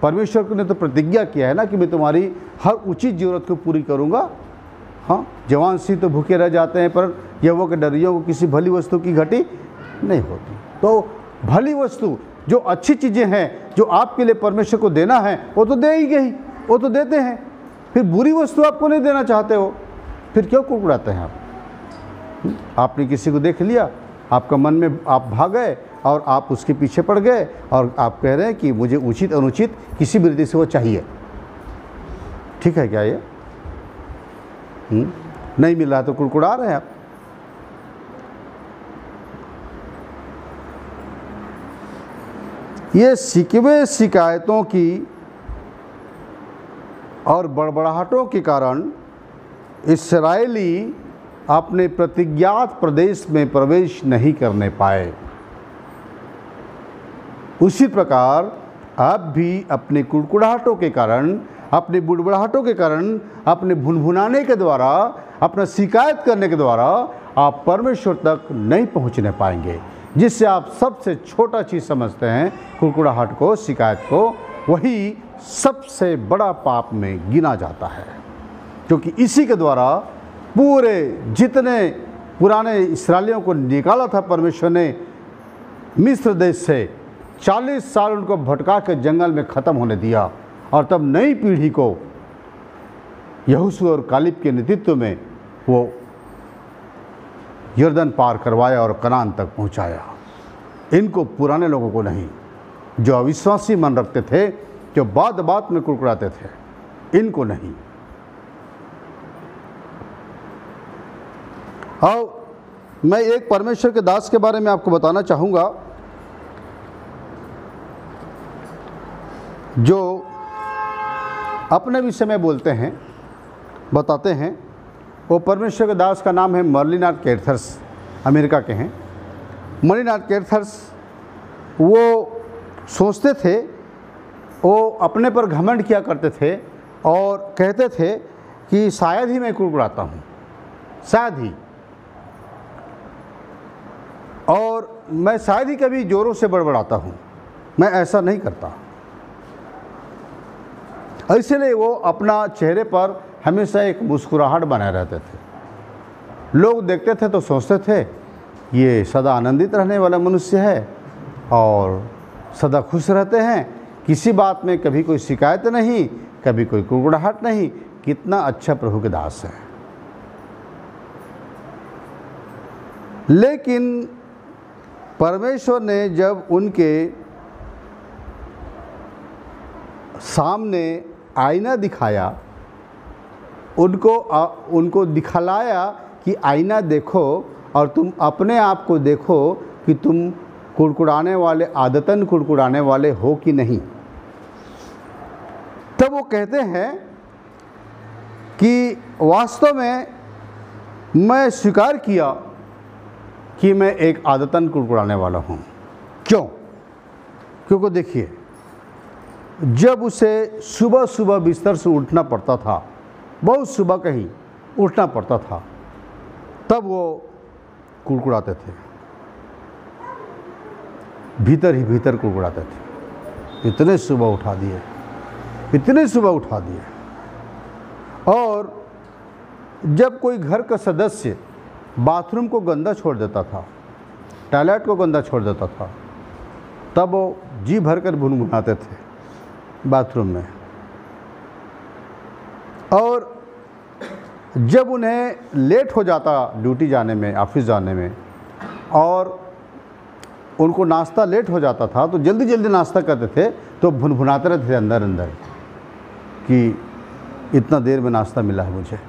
परमेश्वर ने तो प्रतिज्ञा किया है ना कि मैं तुम्हारी हर उचित ज़रूरत को पूरी करूँगा। हाँ, जवान सी तो भूखे रह जाते हैं, पर यहोवा के डरियों को किसी भली वस्तु की घटी नहीं होती। तो भली वस्तु, जो अच्छी चीज़ें हैं, जो आपके लिए परमेश्वर को देना है, वो तो दे ही गई, वो तो देते हैं। फिर बुरी वस्तु आपको नहीं देना चाहते हो, फिर क्यों कुड़कुड़ाते हैं आप? आपने किसी को देख लिया, आपका मन में आप भाग गए और आप उसके पीछे पड़ गए और आप कह रहे हैं कि मुझे उचित अनुचित किसी भी रीति से वो चाहिए। ठीक है क्या ये? नहीं मिल रहा तो कुड़कुड़ा रहे हैं आप। ये शिकवे शिकायतों की और बड़बड़ाहटों के कारण इस्राएली अपने प्रतिज्ञात प्रदेश में प्रवेश नहीं करने पाए। उसी प्रकार आप भी अपने कुड़कुड़ाहटों के कारण, अपनी बुड़बुड़ाहटों के कारण, अपने भुनभुनाने के द्वारा, अपना शिकायत करने के द्वारा आप परमेश्वर तक नहीं पहुंचने पाएंगे। जिससे आप सबसे छोटा चीज़ समझते हैं, कुड़कुड़ाहट को, शिकायत को, वही सबसे बड़ा पाप में गिना जाता है। क्योंकि इसी के द्वारा पूरे जितने पुराने इस्राएलियों को निकाला था परमेश्वर ने मिस्र देश से, 40 साल उनको भटका के जंगल में ख़त्म होने दिया, और तब नई पीढ़ी को यहोशू और कालेब के नेतृत्व में वो यरदन पार करवाया और कनान तक पहुंचाया। इनको, पुराने लोगों को नहीं, जो अविश्वासी मन रखते थे, जो बात बात में कुड़कुड़ाते थे, इनको नहीं। और मैं एक परमेश्वर के दास के बारे में आपको बताना चाहूँगा, जो अपने विषय में बोलते हैं, बताते हैं। वो परमेश्वर के दास का नाम है मर्लिन आर कैर्थर्स, अमेरिका के हैं। मर्लिन आर कैर्थर्स वो सोचते थे, वो अपने पर घमंड किया करते थे और कहते थे कि शायद ही मैं कुड़कुड़ाता हूँ, शायद ही, और मैं शायद ही कभी ज़ोरों से बड़बड़ाता हूँ, मैं ऐसा नहीं करता। इसलिए वो अपना चेहरे पर हमेशा एक मुस्कुराहट बनाए रहते थे। लोग देखते थे तो सोचते थे ये सदा आनंदित रहने वाला मनुष्य है और सदा खुश रहते हैं, किसी बात में कभी कोई शिकायत नहीं, कभी कोई कुड़कुड़ाहट नहीं। कितना अच्छा प्रभु के दास है। लेकिन परमेश्वर ने जब उनके सामने आईना दिखाया, उनको दिखलाया कि आईना देखो और तुम अपने आप को देखो कि तुम कुड़कुड़ाने वाले, आदतन कुड़कुड़ाने वाले हो कि नहीं। तब वो कहते हैं कि वास्तव में मैं स्वीकार किया कि मैं एक आदतन कुड़कुड़ाने वाला हूँ। क्यों? क्योंकि देखिए, जब उसे सुबह सुबह बिस्तर से उठना पड़ता था, बहुत सुबह कहीं उठना पड़ता था, तब वो कुड़कुड़ाते थे, भीतर ही भीतर कुड़कुड़ाते थे। इतने सुबह उठा दिए, इतने सुबह उठा दिए। और जब कोई घर का सदस्य बाथरूम को गंदा छोड़ देता था, टॉयलेट को गंदा छोड़ देता था, तब वो जी भर कर भुनभुनाते थे बाथरूम में। और जब उन्हें लेट हो जाता ड्यूटी जाने में, ऑफिस जाने में, और उनको नाश्ता लेट हो जाता था तो जल्दी जल्दी नाश्ता करते थे, तो भुनभुनाते रहते थे अंदर अंदर कि इतना देर में नाश्ता मिला है मुझे।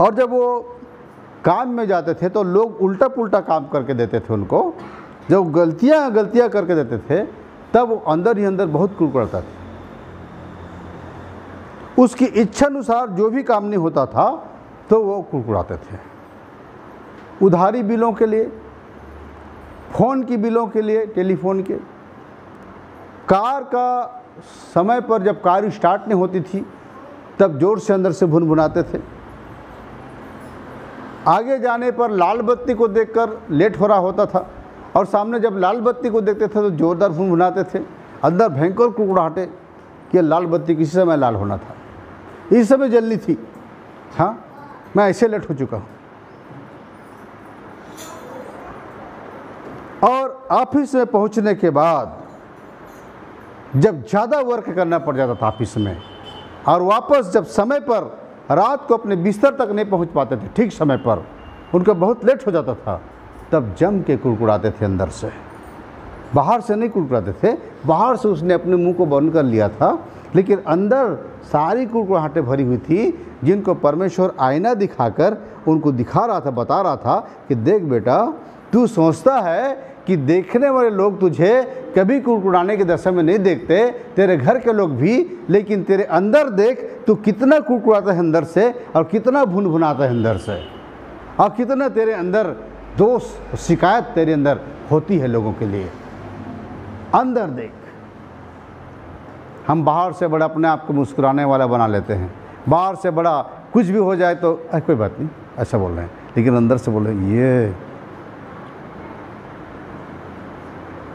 और जब वो काम में जाते थे तो लोग उल्टा पुल्टा काम करके देते थे उनको, जब गलतियां करके देते थे, तब वो अंदर ही अंदर बहुत कुड़कुड़ाता था। उसकी इच्छा अनुसार जो भी काम नहीं होता था तो वो कुड़कुड़ाते थे। उधारी बिलों के लिए, फ़ोन की बिलों के लिए, टेलीफोन के, कार का समय पर जब कार स्टार्ट नहीं होती थी तब ज़ोर से अंदर से भुनभुनाते थे। आगे जाने पर लाल बत्ती को देखकर लेट हो रहा होता था और सामने जब लाल बत्ती को देखते थे तो ज़ोरदार भुनभुनाते थे। अंदर भयंकर कुड़कुड़ाहटे कि लाल बत्ती किसी समय लाल होना था, इस समय जलनी थी। हाँ, मैं ऐसे लेट हो चुका हूँ। और ऑफिस में पहुँचने के बाद जब ज़्यादा वर्क करना पड़ जाता था ऑफिस में, और वापस जब समय पर रात को अपने बिस्तर तक नहीं पहुंच पाते थे ठीक समय पर, उनका बहुत लेट हो जाता था, तब जम के कुड़कुड़ाते थे अंदर से। बाहर से नहीं कुड़कुड़ाते थे, बाहर से उसने अपने मुंह को बंद कर लिया था, लेकिन अंदर सारी कुड़कुड़ाहटें भरी हुई थी, जिनको परमेश्वर आईना दिखाकर उनको दिखा रहा था, बता रहा था कि देख बेटा, तू सोचता है कि देखने वाले लोग तुझे कभी कुड़कुड़ाने की दशा में नहीं देखते, तेरे घर के लोग भी, लेकिन तेरे अंदर देख, तू कितना कुड़कुड़ाता है अंदर से और कितना भुनभुनाता है अंदर से, और कितना तेरे अंदर दोष, शिकायत तेरे अंदर होती है लोगों के लिए। अंदर देख। हम बाहर से बड़ा अपने आप को मुस्कुराने वाला बना लेते हैं, बाहर से बड़ा कुछ भी हो जाए तो कोई बात नहीं, ऐसा बोल रहे हैं, लेकिन अंदर से बोल रहे हैं ये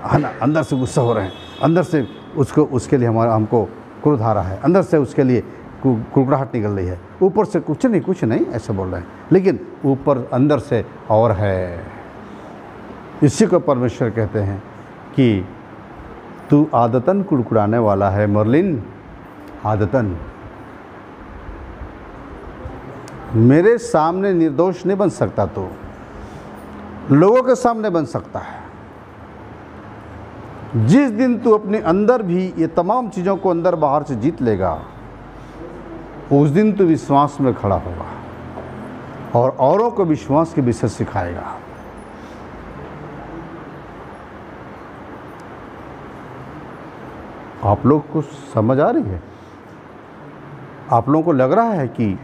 है ना, अंदर से गुस्सा हो रहे हैं, अंदर से उसके लिए हमको क्रोध आ रहा है, अंदर से उसके लिए कुड़कुड़ाहट निकल रही है, ऊपर से कुछ नहीं ऐसा बोल रहे हैं, लेकिन ऊपर अंदर से और है। इसी को परमेश्वर कहते हैं कि तू आदतन कुड़कुड़ाने वाला है मर्लिन, आदतन। मेरे सामने निर्दोष नहीं बन सकता, तो लोगों के सामने बन सकता है। जिस दिन तू अपने अंदर भी ये तमाम चीज़ों को अंदर बाहर से जीत लेगा, उस दिन तू विश्वास में खड़ा होगा और औरों को विश्वास के विषय सिखाएगा। आप लोग को समझ आ रही है? आप लोगों को लग रहा है कि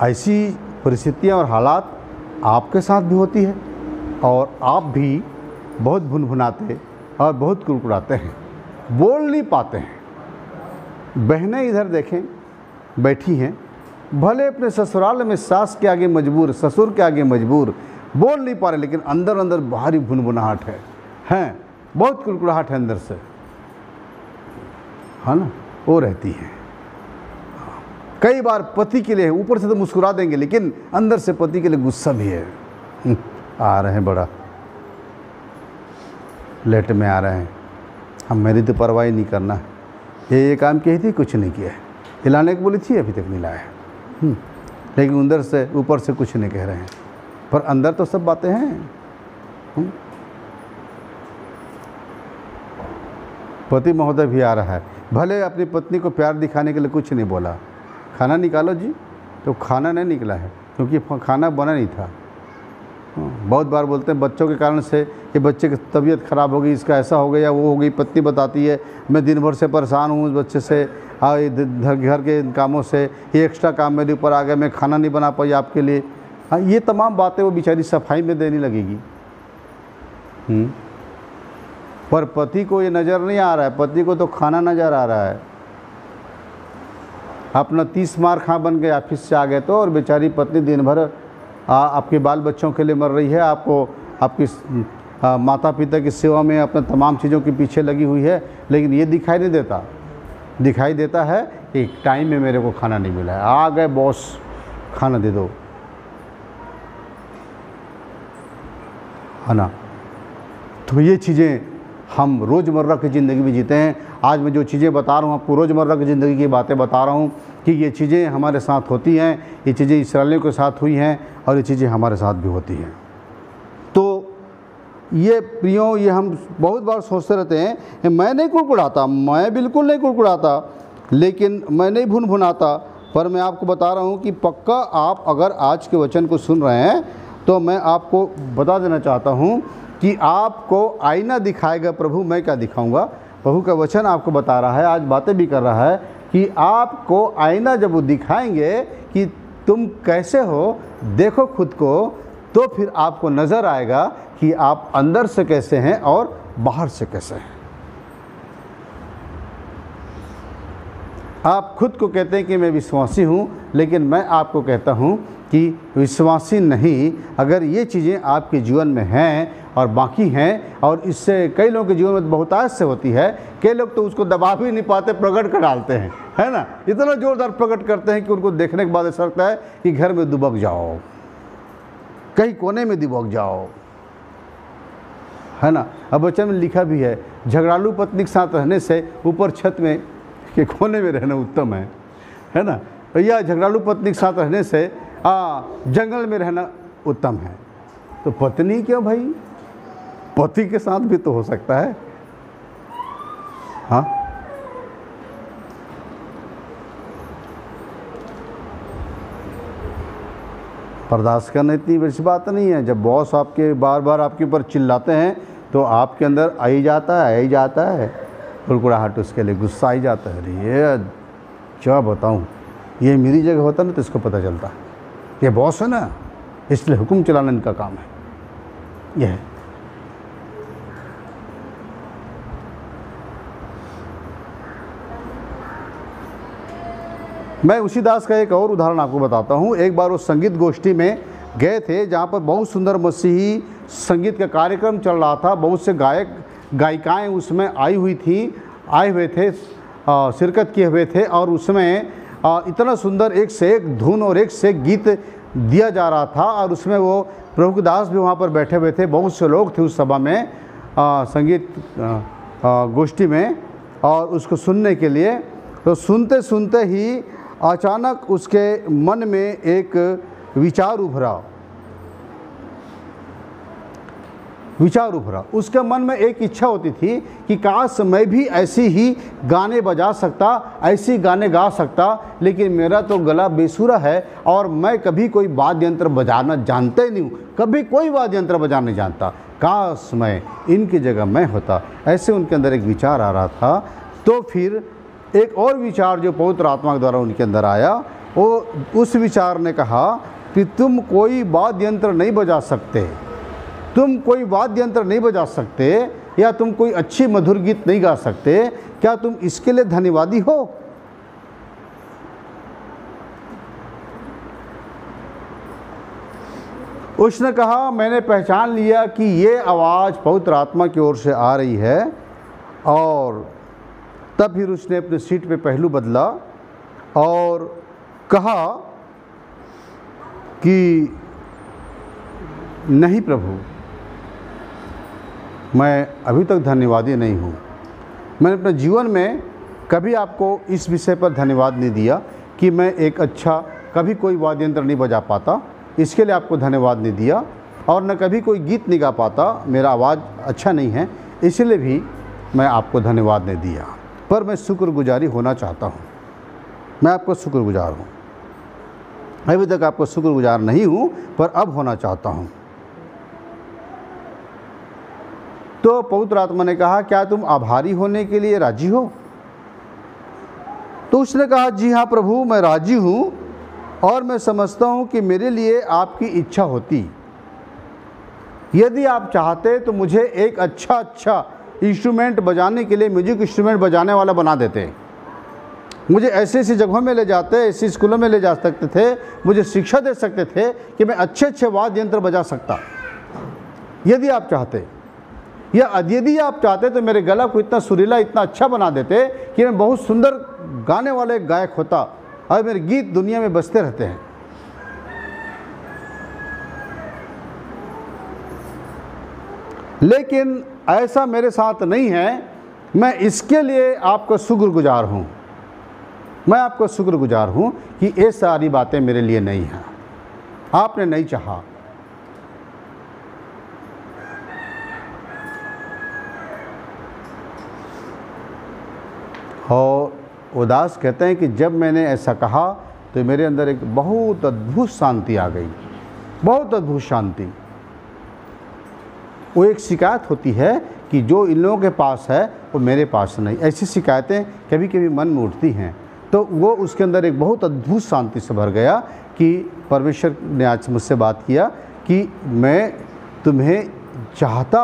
ऐसी परिस्थितियां और हालात आपके साथ भी होती है और आप भी बहुत भुनभुनाते और बहुत कुड़कुड़ाते हैं, बोल नहीं पाते हैं। बहनें इधर देखें, बैठी हैं, भले अपने ससुराल में सास के आगे मजबूर, ससुर के आगे मजबूर, बोल नहीं पा रहे, लेकिन अंदर अंदर भारी भुनभुनाहट है, बहुत कुड़कुड़ाहट है अंदर से, है ना, वो रहती है। कई बार पति के लिए ऊपर से तो मुस्कुरा देंगे, लेकिन अंदर से पति के लिए गुस्सा भी है। आ रहे हैं, बड़ा लेट में आ रहे हैं, हम मेरी तो परवाह नहीं करना, ये काम कही थी, कुछ नहीं किया है, हिलाने को बोली थी, अभी तक नहीं लाया, लेकिन अंदर से ऊपर से कुछ नहीं कह रहे हैं, पर अंदर तो सब बातें हैं। पति महोदय भी आ रहा है, भले अपनी पत्नी को प्यार दिखाने के लिए कुछ नहीं बोला, खाना निकालो जी, तो खाना नहीं निकला है, क्योंकि खाना बना नहीं था। बहुत बार बोलते हैं बच्चों के कारण से कि बच्चे की तबीयत ख़राब हो गई, इसका ऐसा हो गया, वो हो गई, पत्नी बताती है मैं दिन भर से परेशान हूँ उस बच्चे से, घर के कामों से, ये एक्स्ट्रा काम मेरे ऊपर आ गया, मैं खाना नहीं बना पाई आपके लिए। हाँ, ये तमाम बातें वो बेचारी सफाई में देने लगेगी। पर पति को ये नज़र नहीं आ रहा है, पति को तो खाना नज़र आ रहा है। अपना 30 मार खा बन के ऑफिस से आ गए तो, और बेचारी पत्नी दिन भर आपके बाल बच्चों के लिए मर रही है, आपको आपकी माता पिता की सेवा में अपने तमाम चीज़ों के पीछे लगी हुई है, लेकिन ये दिखाई नहीं देता। दिखाई देता है कि टाइम में मेरे को खाना नहीं मिला है, आ गए बॉस खाना दे दो, है ना। तो ये चीज़ें हम रोज़मर्रा की ज़िंदगी में जीते हैं। आज मैं जो चीज़ें बता रहा हूँ आपको, रोज़मर्रा की ज़िंदगी की बातें बता रहा हूँ कि ये चीज़ें हमारे साथ होती हैं, ये चीज़ें इस्राएलियों के साथ हुई हैं और ये चीज़ें हमारे साथ भी होती हैं। तो ये प्रियो, ये हम बहुत बार सोचते रहते हैं, मैं नहीं कुड़कुड़ाता, मैं बिल्कुल नहीं कुड़कुड़ाता, लेकिन मैं नहीं भुनभुनाता, पर मैं आपको बता रहा हूँ कि पक्का आप अगर आज के वचन को सुन रहे हैं तो मैं आपको बता देना चाहता हूँ कि आपको आईना दिखाएगा प्रभु, मैं क्या दिखाऊंगा। प्रभु का वचन आपको बता रहा है, आज बातें भी कर रहा है कि आपको आईना जब वो दिखाएंगे कि तुम कैसे हो, देखो खुद को, तो फिर आपको नज़र आएगा कि आप अंदर से कैसे हैं और बाहर से कैसे हैं। आप खुद को कहते हैं कि मैं विश्वासी हूँ, लेकिन मैं आपको कहता हूँ कि विश्वासी नहीं, अगर ये चीज़ें आपके जीवन में हैं और बाकी हैं, और इससे कई लोगों के जीवन में बहुतायत से होती है, कई लोग तो उसको दबा भी नहीं पाते, प्रकट कर डालते हैं, है ना, इतना ज़ोरदार प्रकट करते हैं कि उनको देखने के बाद ऐसा लगता है कि घर में दुबक जाओ, कहीं कोने में दुबक जाओ, है ना। अब वचन में लिखा भी है, झगड़ालू पत्नी के साथ रहने से ऊपर छत में के कोने में रहना उत्तम है ना, या झगड़ालू पत्नी के साथ रहने से जंगल में रहना उत्तम है। तो पत्नी क्यों भाई, पति के साथ भी तो हो सकता है। हाँ, बर्दाश्त करना इतनी बड़ी बात नहीं है। जब बॉस आपके बार बार आपके ऊपर चिल्लाते हैं तो आपके अंदर आ ही जाता है कुड़कुड़ाहट, उसके लिए गुस्सा आ ही जाता है। अरे ये क्या बताऊँ, ये मेरी जगह होता ना तो इसको पता चलता, ये बॉस है ना, इसलिए हुक्म चलाना इनका काम है, यह है। मैं उसी दास का एक और उदाहरण आपको बताता हूँ। एक बार वो संगीत गोष्ठी में गए थे जहाँ पर बहुत सुंदर मसीही संगीत का कार्यक्रम चल रहा था, बहुत से गायक गायिकाएं उसमें आए हुए थे, शिरकत किए हुए थे, और उसमें इतना सुंदर एक से एक धुन और एक से एक गीत दिया जा रहा था, और उसमें वो प्रभु के दास भी वहाँ पर बैठे हुए थे। बहुत से लोग थे उस सभा में, संगीत गोष्ठी में, और उसको सुनने के लिए। तो सुनते सुनते ही अचानक उसके मन में एक विचार उभरा। उसके मन में एक इच्छा होती थी कि काश मैं भी ऐसी ही गाने बजा सकता, ऐसी गाने गा सकता, लेकिन मेरा तो गला बेसुरा है और मैं कभी कोई वाद्य यंत्र बजाना जानता ही नहीं हूँ, कभी कोई वाद्य यंत्र बजाना नहीं जानता, काश मैं इनकी जगह मैं होता। ऐसे उनके अंदर एक विचार आ रहा था। तो फिर एक और विचार जो पवित्र आत्मा के द्वारा उनके अंदर आया, वो उस विचार ने कहा कि तुम कोई वाद्य यंत्र नहीं बजा सकते, तुम कोई वाद्य यंत्र नहीं बजा सकते, या तुम कोई अच्छी मधुर गीत नहीं गा सकते, क्या तुम इसके लिए धन्यवादी हो? उसने कहा मैंने पहचान लिया कि ये आवाज़ पवित्र आत्मा की ओर से आ रही है। और तब फिर उसने अपने सीट पे पहलू बदला और कहा कि नहीं प्रभु, मैं अभी तक धन्यवादी नहीं हूँ। मैंने अपने जीवन में कभी आपको इस विषय पर धन्यवाद नहीं दिया कि मैं एक अच्छा कभी कोई वाद्य यंत्र नहीं बजा पाता, इसके लिए आपको धन्यवाद नहीं दिया। और न कभी कोई गीत नहीं गा पाता, मेरा आवाज़ अच्छा नहीं है, इसलिए भी मैं आपको धन्यवाद नहीं दिया। पर मैं शुक्रगुजारी होना चाहता हूँ, मैं आपको शुक्रगुजार हूँ। अभी तक आपको शुक्रगुजार नहीं हूँ, पर अब होना चाहता हूँ। तो पवित्र आत्मा ने कहा क्या तुम आभारी होने के लिए राजी हो? तो उसने कहा जी हाँ प्रभु, मैं राजी हूँ और मैं समझता हूँ कि मेरे लिए आपकी इच्छा होती। यदि आप चाहते तो मुझे एक अच्छा इंस्ट्रूमेंट बजाने के लिए म्यूजिक इंस्ट्रूमेंट बजाने वाला बना देते। मुझे ऐसी ऐसी जगहों में ले जाते, ऐसी स्कूलों में ले जा सकते थे, मुझे शिक्षा दे सकते थे कि मैं अच्छे वाद्य यंत्र बजा सकता। यदि आप चाहते, या यदि आप चाहते तो मेरे गला को इतना सुरीला, इतना अच्छा बना देते कि मैं बहुत सुंदर गाने वाले गायक होता और मेरे गीत दुनिया में बजते रहते हैं। लेकिन ऐसा मेरे साथ नहीं है। मैं इसके लिए आपको शुक्रगुजार हूँ, मैं आपको शुक्रगुजार हूँ कि ये सारी बातें मेरे लिए नहीं हैं, आपने नहीं चाहा। और उदास कहते हैं कि जब मैंने ऐसा कहा तो मेरे अंदर एक बहुत अद्भुत शांति आ गई, बहुत अद्भुत शांति। वो एक शिकायत होती है कि जो इन लोगों के पास है वो मेरे पास नहीं। ऐसी शिकायतें कभी कभी मन में उठती हैं। तो वो उसके अंदर एक बहुत अद्भुत शांति से भर गया कि परमेश्वर ने आज मुझसे बात किया कि मैं तुम्हें चाहता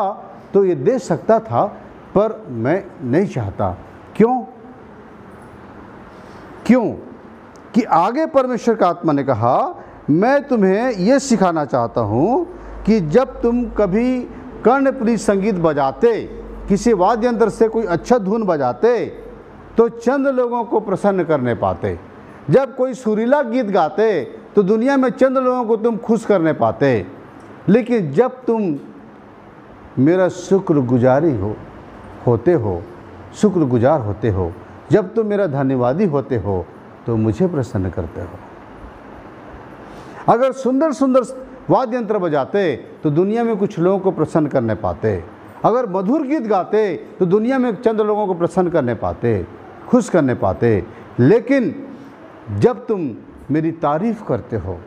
तो ये दे सकता था, पर मैं नहीं चाहता। क्यों? कि आगे परमेश्वर का आत्मा ने कहा मैं तुम्हें ये सिखाना चाहता हूँ कि जब तुम कभी कर्णप्रिय संगीत बजाते, किसी वाद्य यंत्र से कोई अच्छा धुन बजाते, तो चंद लोगों को प्रसन्न करने पाते। जब कोई सुरीला गीत गाते तो दुनिया में चंद लोगों को तुम खुश करने पाते। लेकिन जब तुम मेरा शुक्रगुजारी शुक्रगुजार होते हो, जब तुम मेरा धन्यवादी होते हो, तो मुझे प्रसन्न करते हो। अगर सुंदर सुंदर वाद्य यंत्र बजाते तो दुनिया में कुछ लोगों को प्रसन्न करने पाते। अगर मधुर गीत गाते तो दुनिया में चंद लोगों को प्रसन्न करने पाते, खुश करने पाते। लेकिन जब तुम मेरी तारीफ करते हो,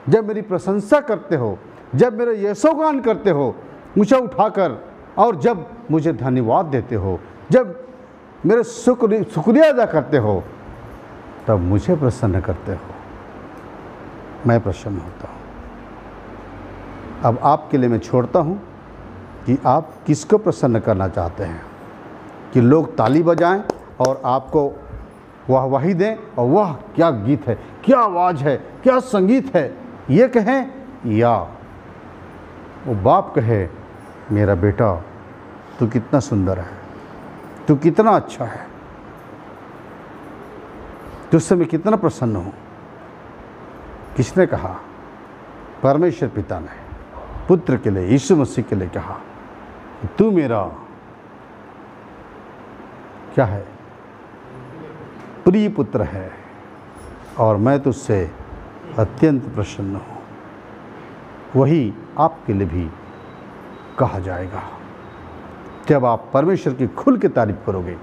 जब मेरी प्रशंसा करते हो, जब मेरा यशोगान करते हो ऊँचा उठाकर, और जब मुझे धन्यवाद देते हो, जब मेरे शुक्रिया अदा करते हो, तब मुझे प्रसन्न करते हो, मैं प्रसन्न होता हूँ। अब आपके लिए मैं छोड़ता हूँ कि आप किसको प्रसन्न करना चाहते हैं, कि लोग ताली बजाएं और आपको वाहवाही दें और वाह क्या गीत है, क्या आवाज़ है, क्या संगीत है, ये कहें, या वो बाप कहे मेरा बेटा तू कितना सुंदर है, तू कितना अच्छा है, तुझसे मैं कितना प्रसन्न हूँ। किसने कहा? परमेश्वर पिता ने पुत्र के लिए, यीशु मसीह के लिए कहा कि तू मेरा क्या है, प्रिय पुत्र है और मैं तुझसे अत्यंत प्रसन्न हूँ। वही आपके लिए भी कहा जाएगा जब आप परमेश्वर की खुल के तारीफ करोगे।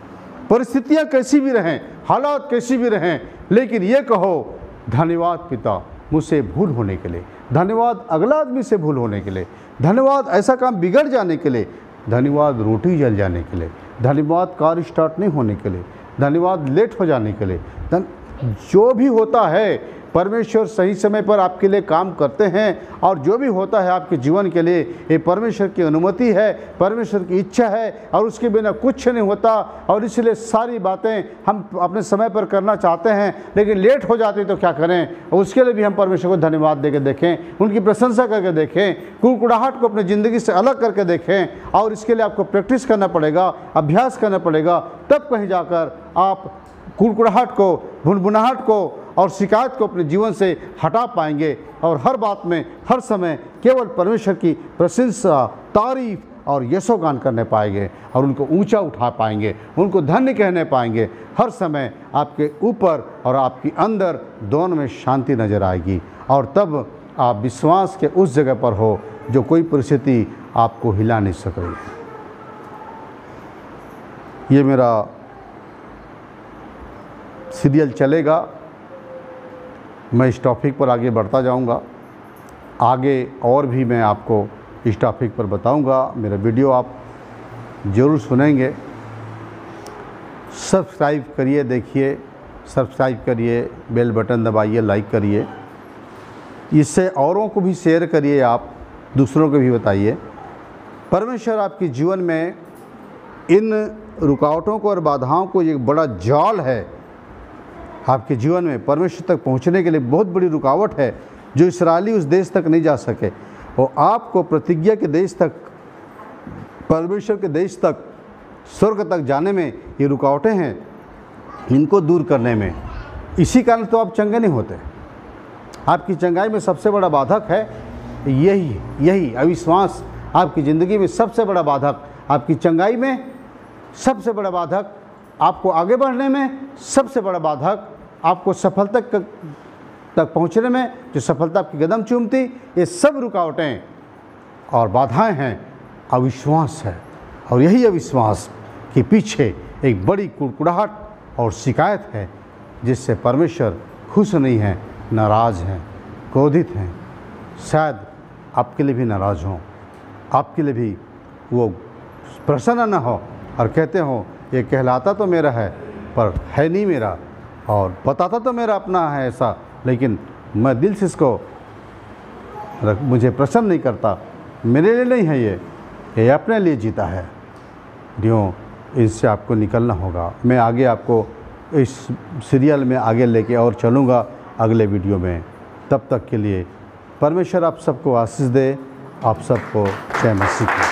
परिस्थितियाँ कैसी भी रहें, हालात कैसी भी रहें, लेकिन ये कहो धन्यवाद पिता मुझसे भूल होने के लिए, धन्यवाद अगला आदमी से भूल होने के लिए, धन्यवाद ऐसा काम बिगड़ जाने के लिए, धन्यवाद रोटी जल जाने के लिए, धन्यवाद कार स्टार्ट नहीं होने के लिए, धन्यवाद लेट हो जाने के लिए, जो भी होता है परमेश्वर सही समय पर आपके लिए काम करते हैं और जो भी होता है आपके जीवन के लिए ये परमेश्वर की अनुमति है, परमेश्वर की इच्छा है और उसके बिना कुछ नहीं होता। और इसलिए सारी बातें हम अपने समय पर करना चाहते हैं लेकिन लेट हो जाती तो क्या करें, और उसके लिए भी हम परमेश्वर को धन्यवाद देकर देखें, उनकी प्रशंसा करके देखें, कुड़कुड़ाहट को अपनी ज़िंदगी से अलग करके देखें। और इसके लिए आपको प्रैक्टिस करना पड़ेगा, अभ्यास करना पड़ेगा, तब कहीं जाकर आप कुड़कुड़ाहट को, भुनभुनाहट को और शिकायत को अपने जीवन से हटा पाएंगे और हर बात में हर समय केवल परमेश्वर की प्रशंसा, तारीफ और यशोगान करने पाएंगे और उनको ऊंचा उठा पाएंगे, उनको धन्य कहने पाएंगे। हर समय आपके ऊपर और आपके अंदर दोनों में शांति नज़र आएगी और तब आप विश्वास के उस जगह पर हो जो कोई परिस्थिति आपको हिला नहीं सक रही। ये मेरा सीरियल चलेगा, मैं इस टॉपिक पर आगे बढ़ता जाऊंगा, आगे और भी मैं आपको इस टॉपिक पर बताऊंगा। मेरा वीडियो आप ज़रूर सुनेंगे। सब्सक्राइब करिए, देखिए, सब्सक्राइब करिए, बेल बटन दबाइए, लाइक करिए, इससे औरों को भी शेयर करिए, आप दूसरों को भी बताइए। परमेश्वर आपके जीवन में इन रुकावटों को और बाधाओं को, एक बड़ा जाल है आपके जीवन में परमेश्वर तक पहुंचने के लिए, बहुत बड़ी रुकावट है जो इस्राएली उस देश तक नहीं जा सके, और आपको प्रतिज्ञा के देश तक, परमेश्वर के देश तक, स्वर्ग तक जाने में ये रुकावटें हैं, इनको दूर करने में। इसी कारण तो आप चंगे नहीं होते। आपकी चंगाई में सबसे बड़ा बाधक है यही अविश्वास। आपकी ज़िंदगी में सबसे बड़ा बाधक, आपकी चंगाई में सबसे बड़ा बाधक, आपको आगे बढ़ने में सबसे बड़ा बाधक, आपको सफलता तक पहुंचने में जो सफलता आपकी कदम चूमती, ये सब रुकावटें और बाधाएं हैं, अविश्वास है। और यही अविश्वास के पीछे एक बड़ी कुड़कुड़ाहट और शिकायत है जिससे परमेश्वर खुश नहीं है, नाराज़ हैं, क्रोधित हैं। शायद आपके लिए भी नाराज़ हों, आपके लिए भी वो प्रसन्न न हो और कहते हो ये कहलाता तो मेरा है पर है नहीं मेरा, और बताता तो मेरा अपना है ऐसा, लेकिन मैं दिल से इसको मुझे प्रसन्न नहीं करता, मेरे लिए नहीं है, ये अपने लिए जीता है। यूँ इससे आपको निकलना होगा। मैं आगे आपको इस सीरियल में आगे लेके और चलूँगा अगले वीडियो में। तब तक के लिए परमेश्वर आप सबको आशीष दे, आप सबको जय मसीह।